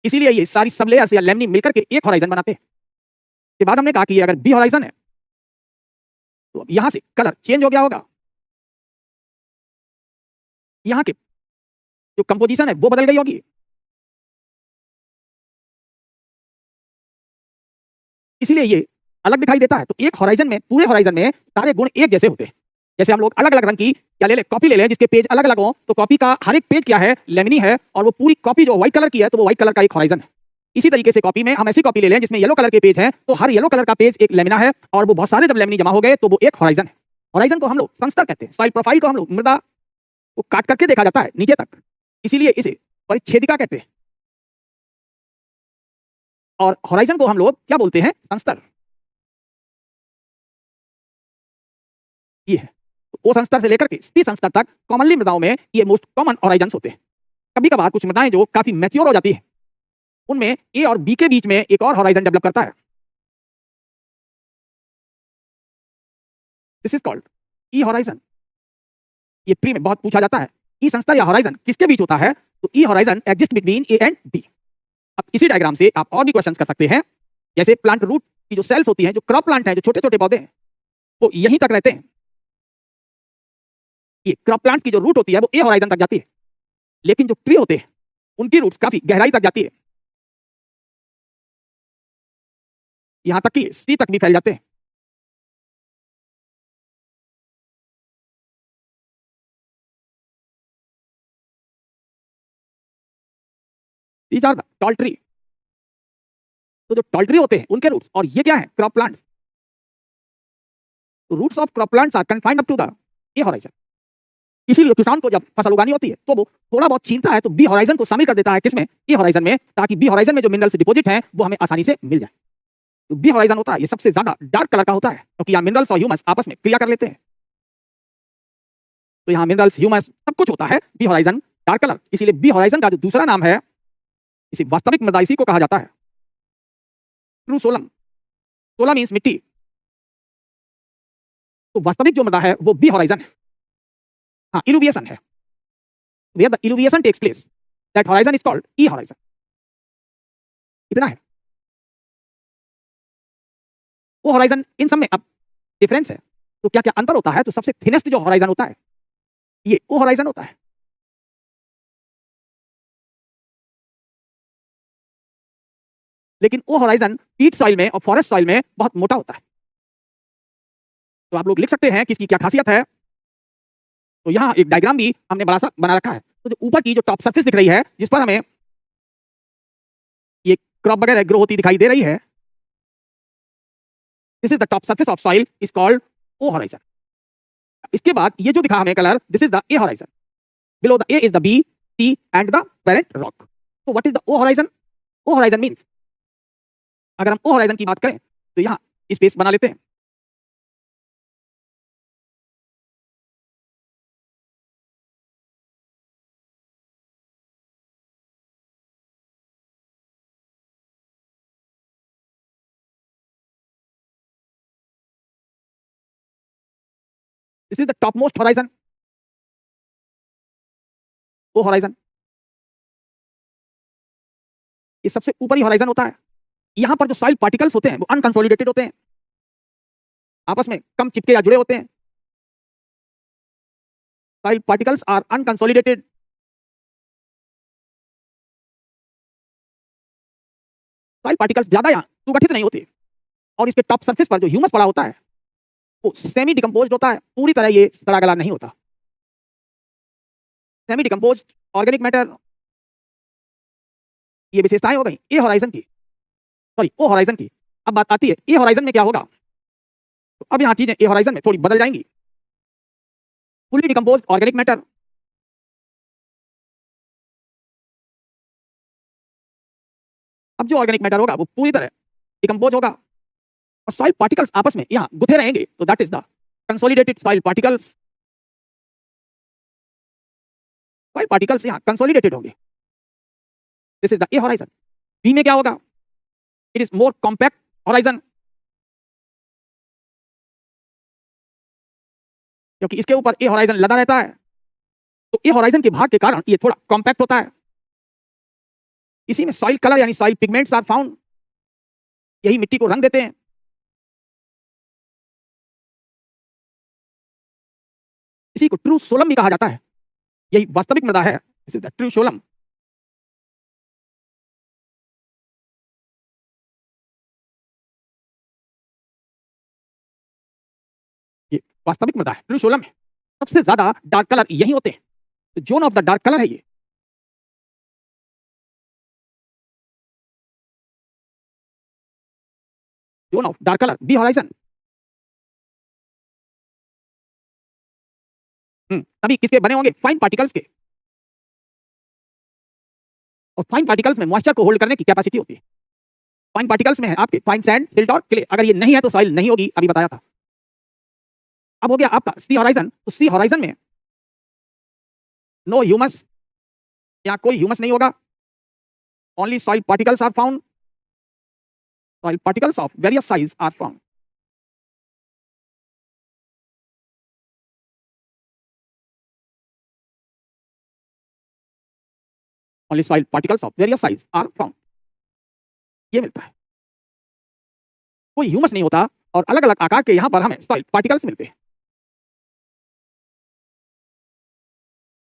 इसीलिए ये सारी सब लेयर्स या लैमिनी मिलकर के एक होराइजन बनाते हैं। के बाद हमने कहा कि ये अगर बी होराइजन है, तो यहां से कलर चेंज हो गया होगा, यहां के जो कंपोजिशन है वो बदल गई होगी। इसीलिए ये अलग दिखाई देता है। तो एक होराइजन में, पूरे होराइजन में सारे गुण एक जैसे होते हैं। जैसे हम लोग अलग अलग रंग की क्या ले ले, कॉपी ले लें जिसके पेज अलग अलग हो, तो कॉपी का हर एक पेज क्या है, लेमिनी है, और वो पूरी कॉपी जो व्हाइट कलर की है तो वो व्हाइट कलर का एक हॉराइजन है। इसी तरीके से कॉपी में हम ऐसी कॉपी ले लें जिसमें येलो कलर के पेज हैं, तो हर येलो कलर का पेज एक लेमिना है, और वो बहुत सारे जब लेमिनी जमा हो गए तो वो एक हॉराइजन है। हॉराइजन को हम लोग संस्तर कहते हैं। सॉइल प्रोफाइल को हम लोग मृदा को काट करके देखा जाता है नीचे तक, इसीलिए इसे परिच्छेदिका कहते हैं। और हॉराइजन को हम लोग क्या बोलते हैं, संस्तर। ये है तो ओ संस्तर से लेकर के सी संस्तर तक कॉमनली मृदाओं में ये मोस्ट कॉमन हॉराइजन्स होते हैं। कभी कभार कुछ मृदाएं जो काफी मैच्योर हो जाती है उनमें ए और बी के बीच में एक और हॉराइजन डेवलप करता है। This is called E horizon. ये प्री में बहुत पूछा जाता है, ई संस्तर या हॉराइजन किसके बीच होता है, तो E horizon exist between A and B. अब इसी डायग्राम से आप और भी क्वेश्चंस कर सकते हैं, जैसे प्लांट रूट की जो सेल्स होती हैं, जो क्रॉप प्लांट है, जो छोटे छोटे पौधे हैं वो यहीं तक रहते हैं। ये क्रॉप प्लांट की जो रूट होती है वो ए हॉराइजन तक जाती है, लेकिन जो ट्री होते हैं उनकी रूट्स काफी गहराई तक जाती है, यहां तक कि सी तक भी फैल जाते हैं। These are the tall tree. तो जो टॉल ट्री होते हैं उनके रूट्स, और ये क्या है, क्रॉप प्लांट्स। तो roots of crop plants are confined up to the A horizon. इसीलिए किसान को जब फसल उगानी होती है तो वो थोड़ा बहुत छीनता है तो बी हॉराइजन को शामिल कर देता है, किसमें, ए हॉराइजन में, ताकि बी हॉराइजन में जो मिनरल्स डिपॉजिट हैं वो हमें आसानी से मिल जाए। तो बी हॉराइजन होता है ये सबसे ज्यादा डार्क कलर का होता है, क्योंकि यहाँ मिनरल्स और ह्यूमस आपस में क्रिया कर लेते हैं। तो यहाँ मिनरल्स, ह्यूमस सब कुछ होता है, बी हॉराइजन डार्क कलर। इसीलिए बी हॉराइजन का जो दूसरा नाम है, इसी वास्तविक मृदा इसी को कहा जाता है ट्रू सोलम। सोलम मीन्स मिट्टी। तो वास्तविक जो मृदा है वो बी हॉराइजन है। हाँ, इलुविएशन है, where the illuviation takes place, that horizon is called E horizon। इतना है। वो हॉराइजन इन सब में अब डिफरेंस है, तो क्या क्या अंतर होता है, तो सबसे थिनेस्ट जो हॉराइजन होता है ये ओ हॉराइजन होता है। लेकिन ओ हॉराइजन पीट सॉइल में और फॉरेस्ट सॉइल में बहुत मोटा होता है। तो आप लोग लिख सकते हैं कि इसकी क्या खासियत है। तो यहाँ एक डायग्राम भी हमने बड़ा सा बना रखा है। तो जो ऊपर की जो टॉप सरफेस दिख रही है जिस पर हमें ये क्रॉप वगैरह ग्रो होती दिखाई दे रही है, this is the top surface of soil, is called O horizon. इसके बाद ये जो दिखा हमें colour, this is the A horizon. Below the A is the B, C and the parent rock. तो what is the O horizon? O horizon means, अगर हम ओ horizon की बात करें तो यहाँ स्पेस बना लेते हैं। This is the topmost horizon, O horizon. ये सबसे ऊपरी हॉराइजन होता है। यहाँ पर जो सॉइल पार्टिकल्स होते हैं वो अनकंसोलिडेटेड होते हैं, आपस में कम चिपके या जुड़े होते हैं। Soil particles are unconsolidated. Soil particles ज्यादा यहाँ सुगठित नहीं होते, और इसके टॉप सरफेस पर जो ह्यूमस पड़ा होता है वो सेमी डिकम्पोज्ड होता है, पूरी तरह ये सड़ा गला नहीं होता। सेमी डिकम्पोज्ड ऑर्गेनिक मैटर, ये विशेषताएं हो गई ए हॉराइजन की, सॉरी ओ हॉराइजन की। अब बात आती है ए हॉराइजन में क्या होगा। तो अब यहाँ चीजें ए हॉराइजन में थोड़ी बदल जाएंगी। फुली डिकम्पोज्ड ऑर्गेनिक मैटर, अब जो ऑर्गेनिक मैटर होगा वो पूरी तरह डिकम्पोज होगा, और सॉइल पार्टिकल्स आपस में यहाँ गुथे रहेंगे, तो that is the consolidated soil particles. Soil particles यहाँ कंसोलिडेटेड होंगे, this is the A horizon. B में क्या होगा, it is more compact horizon, क्योंकि इसके ऊपर ए हॉराइजन लदा रहता है, तो ए हॉराइजन के भाग के कारण ये थोड़ा कॉम्पैक्ट होता है। इसी में सॉइल कलर यानी सॉइल पिगमेंट्स आर फाउंड, यही मिट्टी को रंग देते हैं। इसी को ट्रू सोलम भी कहा जाता है, यही वास्तविक मृदा है, दिस इज द ट्रू सोलम। ये वास्तविक मृदा है, ट्रू सोलम है, सबसे ज्यादा डार्क कलर यही होते हैं। तो zone of the dark colour है ये। Zone of dark colour B horizon. अभी किसके बने होंगे? फाइन पार्टिकल्स के। और फाइन पार्टिकल्स में मॉइस्चर को होल्ड करने की कैपेसिटी होती है। फाइन पार्टिकल्स में है आपके फाइन सैंड, सिल्ट और क्ले। अगर ये नहीं है तो सॉइल नहीं होगी, अभी बताया था। अब हो गया आपका सी हॉराइजन। तो सी हॉराइजन में नो ह्यूमस, या कोई ह्यूमस नहीं होगा। Only soil particles are found. Soil particles of various size are found. Only soil particles of various size are found, ये मिलता है। कोई ह्यूमस नहीं होता और अलग अलग आकार के यहां पर हमें सॉइल पार्टिकल्स मिलते हैं।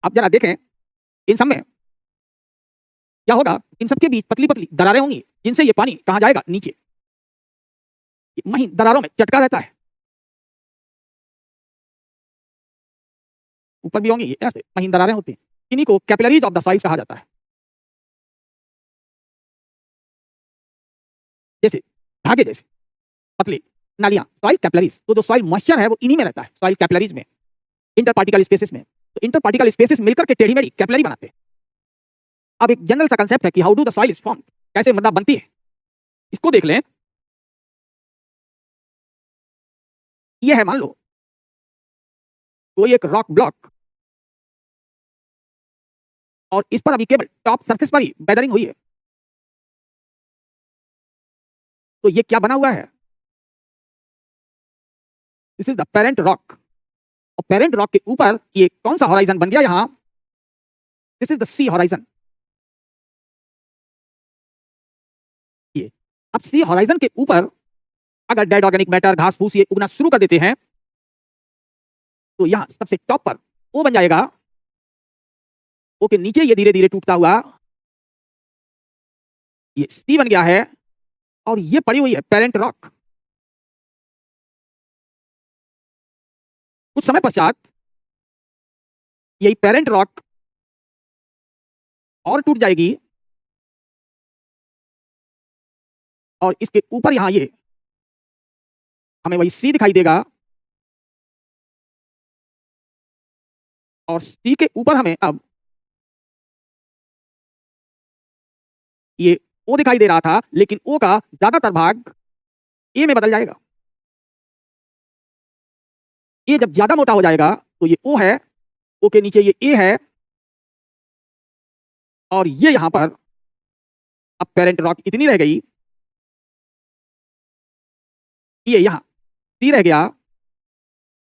आप जरा देखें इन सब में क्या होगा। इन सबके बीच पतली पतली दरारें होंगी जिनसे ये पानी कहां जाएगा? नीचे। वहीं दरारों में चटका रहता है। ऊपर भी होंगी ऐसे, वहीं दरारें होती हैं। इन्हीं को कैपिलरीज ऑफ द सॉइल कहा जाता है। जैसे धागे जैसे पतली नालियां, सॉइल कैपिलरीज। तो जो सॉइल मॉइस्चर है वो इन्हीं में रहता है, सॉइल कैपिलरीज में, इंटर पार्टिकल स्पेसेस में। तो इंटर पार्टिकल स्पेसेस मिलकर के टेढ़ी मेढ़ी कैपिलरी बनाते हैं। अब एक जनरल सा कंसेप्ट है कि how do the soil is formed, कैसे मृदा बनती है। इसको देख लें। ये है मान लो कोई एक रॉक ब्लॉक, और इस पर अभी केवल टॉप सरफेस पर ही वेदरिंग हुई है। तो ये क्या बना हुआ है? This is the parent rock. और पेरेंट रॉक के ऊपर ये कौन सा हॉराइजन बन गया यहां? This is the C horizon. ये अब सी हॉराइजन के ऊपर अगर डेड ऑर्गेनिक मैटर, घास फूस ये उगना शुरू कर देते हैं तो यहां सबसे टॉप पर ओ बन जाएगा। ओ के नीचे ये धीरे धीरे टूटता हुआ ये सी बन गया है, और ये पड़ी हुई है पेरेंट रॉक। कुछ समय पश्चात यही पेरेंट रॉक और टूट जाएगी, और इसके ऊपर यहां ये हमें वही सी दिखाई देगा, और सी के ऊपर हमें अब ये ओ दिखाई दे रहा था, लेकिन ओ का ज्यादातर भाग ए में बदल जाएगा। ये जब ज्यादा मोटा हो जाएगा तो ये ओ है, ओ के नीचे ये ए है, और ये यहां पर अब पेरेंट रॉक इतनी रह गई, ये यहां सी रह गया।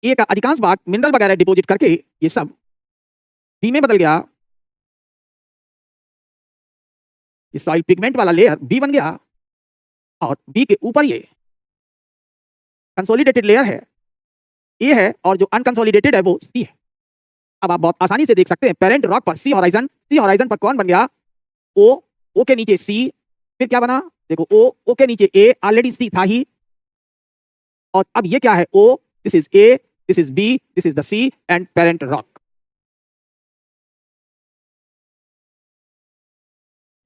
ए का अधिकांश भाग मिनरल वगैरह डिपॉजिट करके ये सब बी में बदल गया। ये सॉइल पिगमेंट वाला लेयर बी बन गया, और बी के ऊपर ये कंसोलिडेटेड लेयर है, ए है, और जो अनकंसोलिडेटेड है वो सी है। अब आप बहुत आसानी से देख सकते हैं पेरेंट रॉक पर सी हॉराइजन, सी हॉराइजन पर कौन बन गया? ओ, ओ के नीचे सी, फिर क्या बना? देखो ओ, ओ के नीचे ए, ऑलरेडी सी था ही, और अब ये क्या है? O, this is A, this is B, this is the C and parent rock.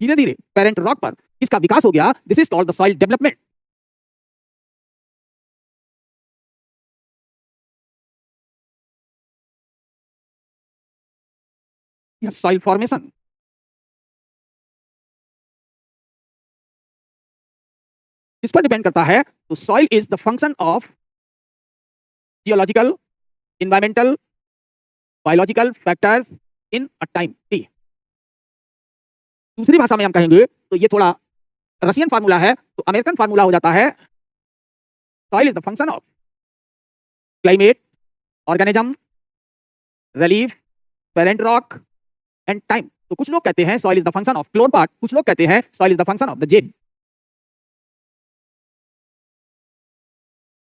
धीरे धीरे पेरेंट रॉक पर इसका विकास हो गया। This is called the soil development. Soil formation. इस पर डिपेंड करता है। तो soil is the function of geological, environmental, biological factors in a time T. दूसरी भाषा में हम कहेंगे तो ये थोड़ा रशियन फार्मूला है, तो अमेरिकन फार्मूला हो जाता है soil is the function of climate, organism, relief, parent rock and time. तो कुछ लोग कहते हैं soil is the function of clorpt, कुछ लोग कहते हैं soil is the function of the gel.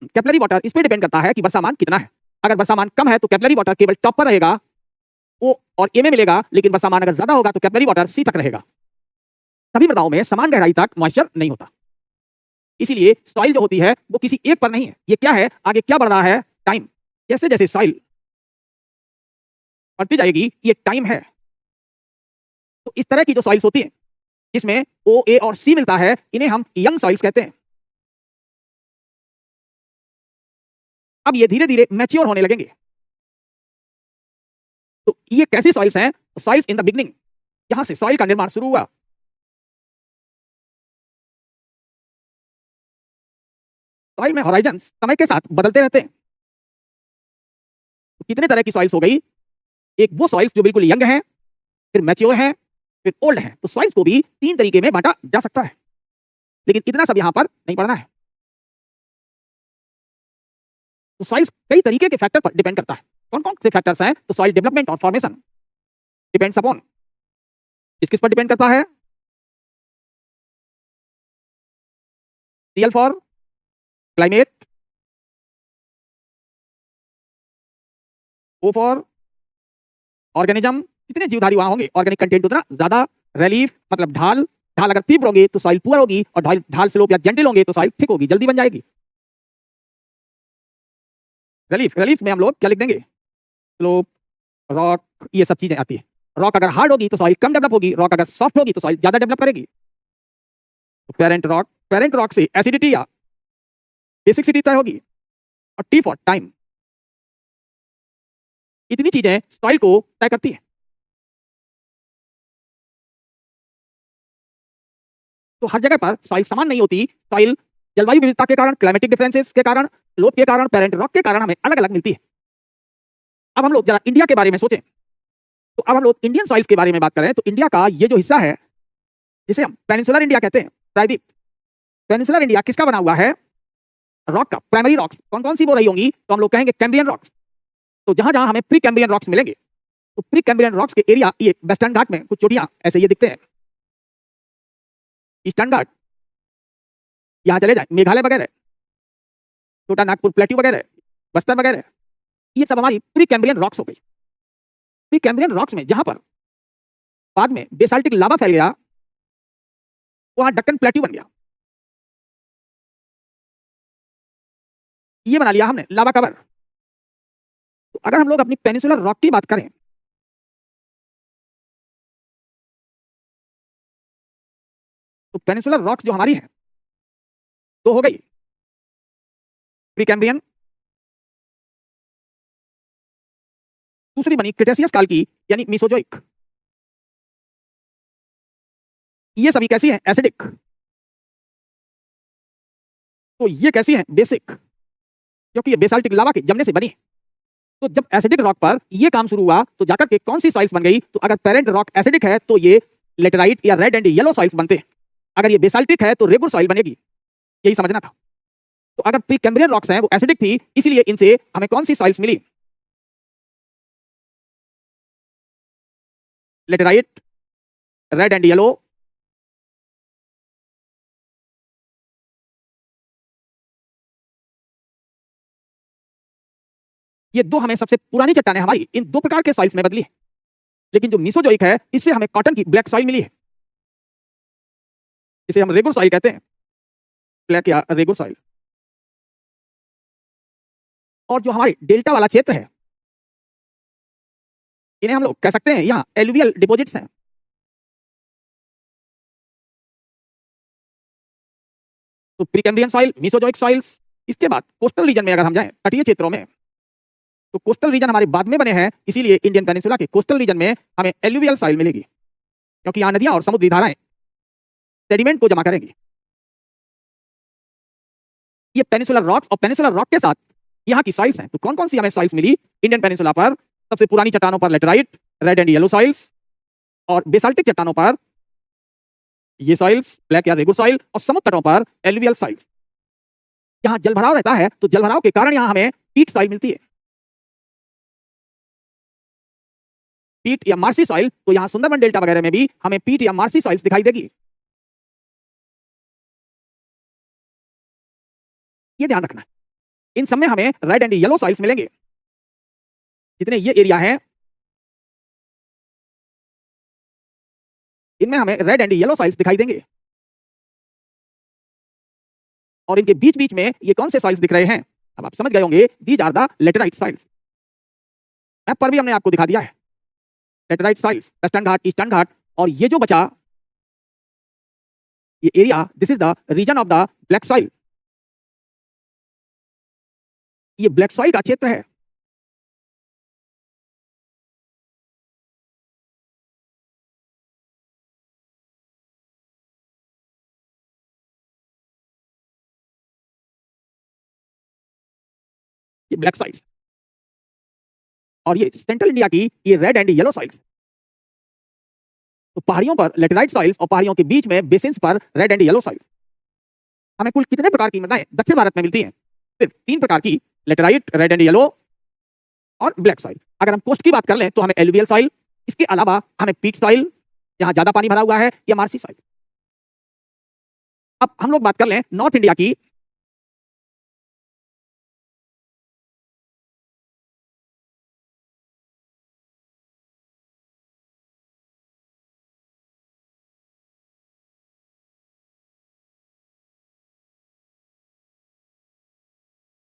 Capillary water इस पर डिपेंड करता है कि वर्षामान कितना है। अगर वर्षामान कम है तो कैपिलरी वाटर केवल टॉप पर रहेगा, ओ और ए में मिलेगा, लेकिन वर्षामान अगर ज्यादा होगा तो कैपिलरी वाटर सी तक रहेगा। सभी मृदाओं में समान गहराई तक मॉइस्चर नहीं होता, इसीलिए सॉइल जो होती है वो किसी एक पर नहीं है। ये क्या है? आगे क्या बढ़ रहा है? टाइम। जैसे जैसे सॉइल बढ़ती जाएगी, ये टाइम है। तो इस तरह की जो सॉइल्स होती हैं जिसमें ओ, ए और सी मिलता है, इन्हें हम यंग सॉइल्स कहते हैं। अब ये धीरे धीरे मैच्योर होने लगेंगे। तो ये कैसी सॉइल्स हैं? सॉइल्स इन द बिगनिंग, यहां से सॉइल का निर्माण शुरू हुआ। सॉइल में होराइजन समय के साथ बदलते रहते हैं। तो कितने तरह की सॉइल्स हो गई? एक वो सॉइल्स जो बिल्कुल यंग हैं, फिर मैच्योर हैं, फिर ओल्ड हैं। तो सॉइल्स को भी 3 तरीके में बांटा जा सकता है, लेकिन इतना सब यहां पर नहीं पढ़ना है। तो सॉइल्स कई तरीके के फैक्टर पर डिपेंड करता है। कौन कौन से फैक्टर्स हैं? तो सॉइल डेवलपमेंट और फॉर्मेशन डिपेंड्स अपॉन, किस पर डिपेंड करता है? CL for climate, O for organism, जितने जीवधारी वहां होंगे ऑर्गेनिक कंटेंट उतना ज्यादा। रिलीफ मतलब ढाल, ढाल अगर तीव्र होगी तो सॉइल पुअर होगी, और ढाल स्लोप या जेंटल होंगे तो सॉइल थिक होगी, जल्दी बन जाएगी। रिलीफ, रिलीफ में हम लोग क्या लिख देंगे? स्लोप, रॉक, ये सब चीजें आती है। रॉक अगर हार्ड होगी तो सॉइल कम डेवलप होगी, रॉक अगर सॉफ्ट होगी तो सॉइल ज्यादा डेवलप करेगी। तो पेरेंट रॉक से एसिडिटी या बेसिसिटी तय होगी। और T फॉर टाइम, इतनी चीजें सॉइल को तय करती है। तो हर जगह पर सॉइल समान नहीं होती। सॉइल जलवायु विविधता के कारण, क्लाइमेटिक डिफरेंसेस के कारण, लोप के कारण, पेरेंट रॉक के कारण हमें अलग अलग मिलती है। अब हम लोग जरा इंडिया के बारे में सोचें। तो अब हम लोग इंडियन सॉइल्स के बारे में बात करें तो इंडिया का ये जो हिस्सा है जिसे हम पेनिनसुलर इंडिया कहते हैं, प्रायद्वीप। पेनिनसुलर इंडिया किसका बना हुआ है? रॉक का। प्राइमरी रॉक्स कौन कौन सी वो रही होंगी? तो हम लोग कहेंगे कैम्ब्रियन रॉक्स। तो जहां जहां हमें प्री कैम्ब्रियन रॉक्स मिलेंगे, तो प्री कैम्ब्रियन रॉक्स के एरिया, ये वेस्टर्न घाट में कुछ चोटियां ऐसे ये दिखते हैं। ईस्टर्न घाट, यहाँ चले जाए मेघालय वगैरह, छोटा नागपुर प्लेट्यू वगैरह, बस्तर वगैरह, ये सब हमारी प्री कैम्ब्रियन रॉक्स हो गई। प्री कैम्ब्रियन रॉक्स में जहां पर बाद में बेसाल्टिक लावा फैल गया, वहां डक्कन प्लेट्यू बन गया। ये बना लिया हमने लावा कवर। तो अगर हम लोग अपनी पेनिनसुलर रॉक की बात करें, तो पेनिनसुलर रॉक्स जो हमारी है तो हो गई प्री कैम्ब्रियन, दूसरी बनी क्रिटेशियस काल की यानी मीसोजोइक। ये सभी कैसी हैं? एसिडिक। तो ये कैसी हैं? बेसिक, क्योंकि ये बेसाल्टिक लावा के जमने से बनी है। तो जब एसिडिक रॉक पर ये काम शुरू हुआ तो जाकर के कौन सी सॉइल्स बन गई? तो अगर पेरेंट रॉक एसिडिक है तो ये लेटराइट या रेड एंड येलो सॉइल्स बनते हैं। अगर ये बेसाल्टिक है तो रेगुलर सॉइल बनेगी। यही समझना था। तो अगर प्री कैम्ब्रियन रॉक्स हैं वो एसिडिक थी, इसलिए इनसे हमें कौन सी सॉइल्स मिली? लेटराइट, रेड एंड येलो, ये दो हमें सबसे पुरानी चट्टानें हमारी इन दो प्रकार के सॉइल्स में बदली है। लेकिन जो मीसोजोइक है इससे हमें कॉटन की ब्लैक सॉइल मिली है, इसे हम रेगुलर सॉइल कहते हैं, ब्लैक या रेगुलर सॉइल। और जो हमारे डेल्टा वाला क्षेत्र है, इन्हें हम लोग कह सकते हैं यहाँ एलुवियल डिपॉजिट्स हैं। तो pre Cambrian soil, Mesozoic soils. इसके बाद कोस्टल रीजन में अगर हम जाएं, तटीय क्षेत्रों में, तो कोस्टल रीजन हमारे बाद में बने हैं, इसीलिए इंडियन पेनिनसुला के कोस्टल रीजन में हमें एलुवियल सॉइल मिलेगी, क्योंकि यहाँ नदियां और समुद्री धाराएं सेडिमेंट को जमा करेंगी। ये पेनिनसुलर रॉक्स और पेनिनसुलर रॉक के साथ यहाँ की सॉइल्स हैं। तो कौन कौन सी हमें सॉइल्स मिली इंडियन पेनिनसुला पर? सबसे पुरानी चट्टानों पर laterite, red and yellow soils, और बेसाल्टिक चट्टानों पर ये सॉइल्स ब्लैक या रेगुलर सॉइल, और समुद्र तटों पर एलुवियल सॉइल्स। यहाँ जलभराव रहता है तो जलभराव के कारण यहाँ हमें पीट सॉइल मिलती है, पीट या मार्सी सॉइल। तो यहाँ सुंदरबन डेल्टा वगैरह में भी हमें पीट या मार्सी सॉइल्स दिखाई देगी। ये ध्यान रखना है, इन सब में हमें रेड एंड येलो सॉइल्स मिलेंगे। जितने ये एरिया है इनमें हमें रेड एंड येलो सॉइल्स दिखाई देंगे। और इनके बीच बीच में ये कौन से सॉइल्स दिख रहे हैं? अब आप समझ गए होंगे these are the laterite soils. Map पर भी हमने आपको दिखा दिया है laterite soils, western Ghat, eastern Ghat, और ये जो बचा ये area, this is the region of the black soil. ये ब्लैक सॉइल का क्षेत्र है। ये ब्लैक सॉइल्स और ये सेंट्रल इंडिया की ये रेड एंड येलो सॉइल्स। तो पहाड़ियों पर लेटेराइट सॉइल्स और पहाड़ियों के बीच में बेसिन्स पर रेड एंड येलो सॉइल्स। हमें कुल कितने प्रकार की मृदाएं दक्षिण भारत में मिलती हैं? सिर्फ 3 प्रकार की, लेटेराइट, रेड एंड येलो और ब्लैक सॉइल। अगर हम कोस्ट की बात कर लें तो हमें एलुवियल सॉइल, इसके अलावा हमें पीट सॉइल जहां ज्यादा पानी भरा हुआ है, या मार्सी सॉइल। अब हम लोग बात कर लें नॉर्थ इंडिया की।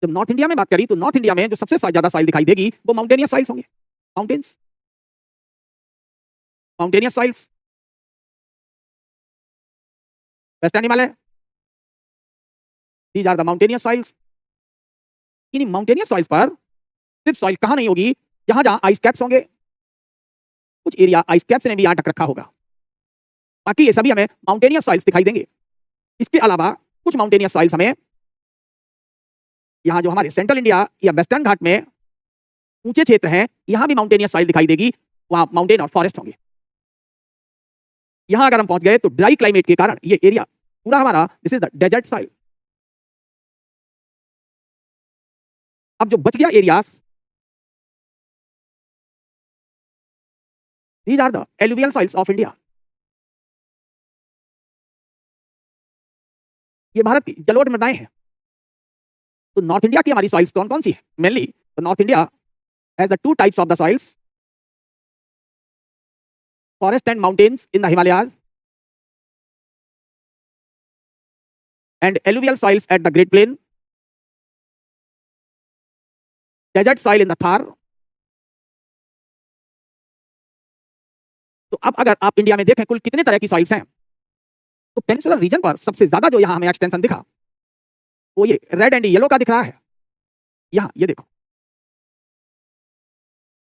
जब नॉर्थ इंडिया में बात करी तो नॉर्थ इंडिया में जो सबसे ज्यादा सॉइल दिखाई देगी वो माउंटेनियस सॉइल्स होंगे। Mountains, mountainous soils, western Himalaya, these are the mountainous soils. इन माउंटेनियस सॉइल्स पर सिर्फ सॉइल कहां नहीं होगी, जहां जहां आइस कैप्स होंगे, कुछ एरिया आइस कैप्स ने भी यहां टक रखा होगा। बाकी ये सभी हमें माउंटेनियस सॉइल्स दिखाई देंगे। इसके अलावा कुछ माउंटेनियस सॉइल्स हमें यहाँ जो हमारे सेंट्रल इंडिया या वेस्टर्न घाट में ऊंचे क्षेत्र हैं, यहां भी माउंटेनियस सॉइल दिखाई देगी, वहां माउंटेन और फॉरेस्ट होंगे। यहां अगर हम पहुंच गए तो ड्राई क्लाइमेट के कारण ये एरिया पूरा हमारा this is the desert soil. अब जो बच गया areas, these are the alluvial soils of India. ये भारत की जलोढ़ मृदाएं हैं। तो नॉर्थ इंडिया की हमारी सॉइल्स कौन कौन सी है? मेनली तो north India has the 2 types of the soils, forest and mountains in the Himalayas and alluvial soils at the great plain, desert soil in the Thar. तो अब अगर आप इंडिया में देखें कुल कितने तरह की सॉइल्स हैं, तो पेनिनसुलर रीजन पर सबसे ज्यादा जो यहां हमें एक्सटेंशन दिखा वो ये रेड एंड येलो का दिख रहा है। यहां ये देखो,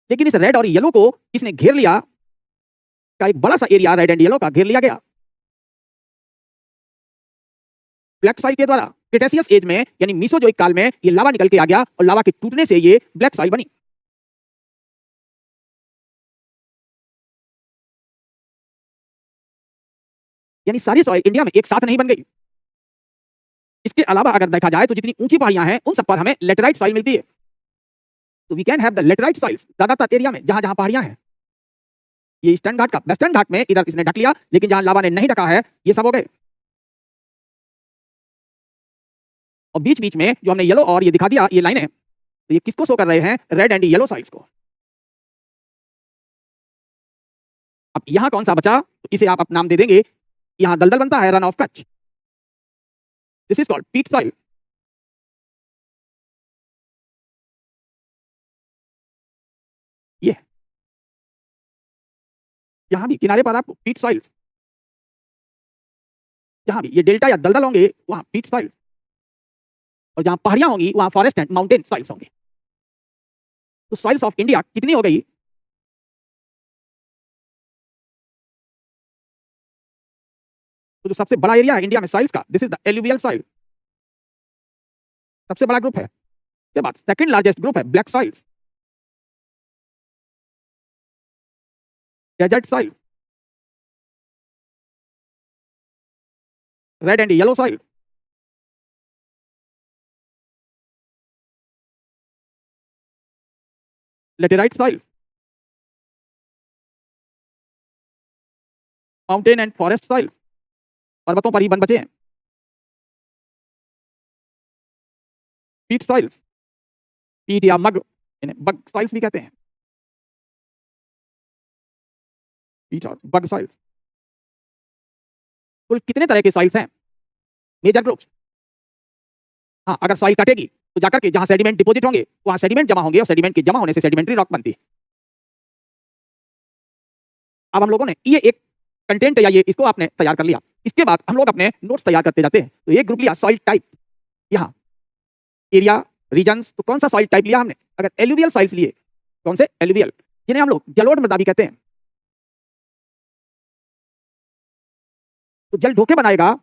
लेकिन इस रेड और येलो को इसने घेर लिया, का एक बड़ा सा एरिया रेड एंड येलो का घेर लिया गया ब्लैक सॉइल के द्वारा। क्रिटेशियस एज में यानी मीसोजोइक काल में ये लावा निकल के आ गया और लावा के टूटने से ये ब्लैक सॉइल बनी। यानी सारी सॉइल इंडिया में एक साथ नहीं बन गई। इसके अलावा अगर देखा जाए तो जितनी ऊंची पहाड़ियां हैं उन सब पर हमें लेटेराइट सॉइल मिलती है। तो we can have the laterite soil ज्यादातर एरिया में जहां जहां पहाड़ियां हैं। ये ईस्टर्न घाट का, वेस्टर्न घाट में इधर इसने ढक लिया, लेकिन जहां लावा ने नहीं ढका है ये सब हो गए। और बीच बीच में जो हमने येलो और ये दिखा दिया ये लाइनें, तो ये किसको शो कर रहे हैं? रेड एंड येलो सॉइल्स को। अब यहां कौन सा बचा, तो इसे आप अपना नाम दे देंगे। यहां दलदल बनता है, run of Kutch, this is called पीट सॉइल। ये यहां भी किनारे पर आपको पीट सॉइल्स, जहां भी ये डेल्टा या दलदल होंगे वहां पीट सॉइल, और जहां पहाड़ियां होंगी वहां फॉरेस्ट एंड माउंटेन सॉइल्स होंगे। तो सॉइल्स ऑफ इंडिया कितनी हो गई? तो जो सबसे बड़ा एरिया है इंडिया में सॉइल्स का, this is the alluvial soil, सबसे बड़ा ग्रुप है। के बाद सेकंड लार्जेस्ट ग्रुप है black soils, desert soil, red and yellow soil, laterite soil, mountain and forest soil, पर्वतों पर ही वन बचे हैं, पीट सॉइल्स, पीट या मग, इन्हें बग सॉइल्स भी कहते हैं, पीट और बग सॉइल्स। कुल कितने तरह के सॉइल्स हैं? Major groups. हाँ, अगर सॉइल कटेगी तो जाकर के जहां सेडिमेंट डिपॉजिट होंगे वहां सेडिमेंट जमा होंगे और सेडिमेंट के जमा होने से सेडिमेंट्री रॉक बनती है। अब हम लोगों ने ये एक कंटेंट या ये इसको आपने तैयार कर लिया, इसके बाद हम लोग अपने नोट्स तैयार करते जाते हैं। तो एक ग्रुप लिया सॉइल टाइप, यहाँ एरिया रीजन्स, तो कौन सा सॉइल टाइप लिया हमने? अगर एलुवियल सॉइल्स लिए, कौन से? एलुवियल, जिन्हें हम लोग जलोढ़ मृदा भी कहते हैं। तो जल ढोके बनाएगा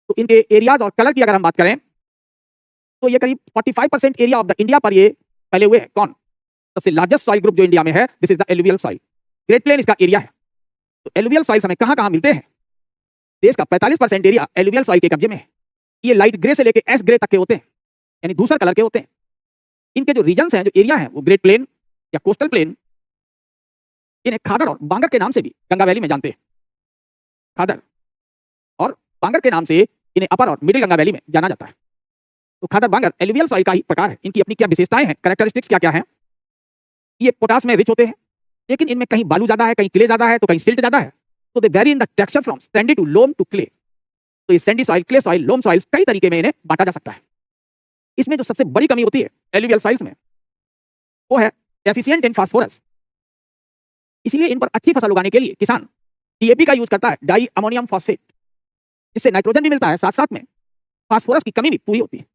तो इनके एरियाज और कलर की अगर हम बात करें तो ये करीब 45% एरिया ऑफ द इंडिया पर ये फैले हुए हैं। कौन? सबसे लार्जेस्ट सॉइल ग्रुप जो इंडिया में है, this is the alluvial soil. Great plain इसका एरिया है। तो एलुवियल सॉइल्स हमें कहां कहां मिलते हैं? देश का 45% एरिया एलुवियल सॉइल के कब्जे में है। ये लाइट ग्रे से लेकर एस ग्रे तक के होते हैं, यानी धूसर कलर के होते हैं। इनके जो रीजन्स हैं, जो एरिया है, वो ग्रेट प्लेन या कोस्टल प्लेन, इन्हें खादर और बांगर के नाम से भी गंगा वैली में जानते हैं। खादर और बांगर के नाम से इन्हें अपर और मिडिल गंगा वैली में जाना जाता है। तो खादर बांगर एलुवियल सॉइल का ही प्रकार है। इनकी अपनी क्या विशेषताएं हैं, कैरेक्टरिस्टिक्स क्या क्या हैं? ये पोटास में रिच होते हैं, लेकिन इनमें कहीं बालू ज्यादा है, कहीं क्ले ज्यादा है, तो कहीं सिल्ट ज्यादा है। तो they vary in the texture from sandy to loam to clay. तो ये sandy soil, clay soil, loam soils, कई तरीके में इन्हें बांटा जा सकता है। इसमें जो सबसे बड़ी कमी होती है एलुवियल सॉइल्स में, वो है एफिशिएंट इन फास्फोरस। इसलिए इन पर अच्छी फसल उगाने के लिए किसान डीएपी का यूज करता है, डाई अमोनियम फॉस्फेट, जिससे नाइट्रोजन भी मिलता है, साथ साथ में फास्फोरस की कमी भी पूरी होती है।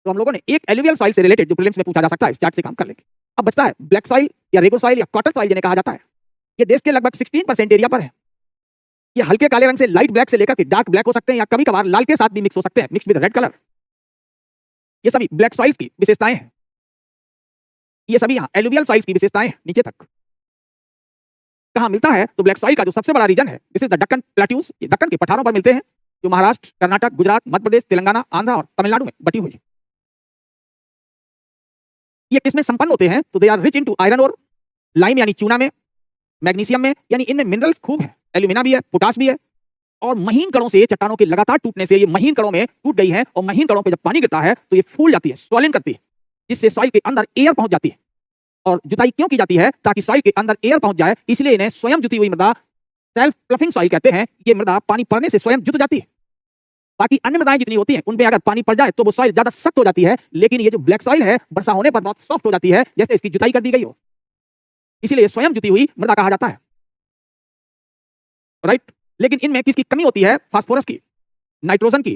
तो हम लोगों ने एक एलुवियल सॉइल से रिलेटेड जो प्रीलिम्स में पूछा जा सकता है, इस चार्ट से काम कर लेंगे। अब बचता है ब्लैक सॉइल या रेगो सॉइल या कॉटन सॉइल जिन्हें कहा जाता है। ये देश के लगभग 16% एरिया पर है। ये हल्के काले रंग से लाइट ब्लैक से लेकर के डार्क ब्लैक हो सकते हैं, या कभी कभार लाल के साथ भी मिक्स हो सकते हैं, मिक्स विद रेड कलर। ये सभी ब्लैक सॉइल्स की विशेषताएं हैं। ये सभी यहाँ एलुवियल सॉइल्स की विशेषताएं हैं। नीचे तक कहाँ मिलता है? तो ब्लैक सॉइल का जो सबसे बड़ा रीजन है, this is the Deccan plateaus. ये दक्कन के पठारों पर मिलते हैं, जो महाराष्ट्र, कर्नाटक, गुजरात, मध्य प्रदेश, तेलंगाना, आंध्र और तमिलनाडु में बटी हुई है। ये किसमें संपन्न होते हैं? तो they are rich into iron और लाइम यानी चूना में, मैग्नीशियम में, यानी इनमें मिनरल्स खूब है, एल्यूमिना भी है, पोटास भी है। और महीन कणों से, चट्टानों के लगातार टूटने से ये महीन कणों में टूट गई है, और महीन कणों पे जब पानी गिरता है तो ये फूल जाती है, स्वॉलन करती है, जिससे सॉइल के अंदर एयर पहुंच जाती है। और जुताई क्यों की जाती है? ताकि सॉइल के अंदर एयर पहुंच जाए। इसलिए इन्हें स्वयं जुती हुई मृदा, सेल्फ प्लफिंग सॉइल कहते हैं। ये मृदा पानी पड़ने से स्वयं जुत जाती है। बाकी अन्य मृदाएं जितनी होती हैं, उनपे अगर पानी पड़ जाए तो वो सॉइल ज्यादा सख्त हो जाती है, लेकिन ये जो ब्लैक सॉइल है, वर्षा होने पर बहुत सॉफ्ट हो जाती है, जैसे इसकी जुताई कर दी गई हो। इसलिए स्वयं जुती हुई मृदा कहा जाता है, राइट। लेकिन इनमें किसकी कमी होती है? फास्फोरस की, नाइट्रोजन की।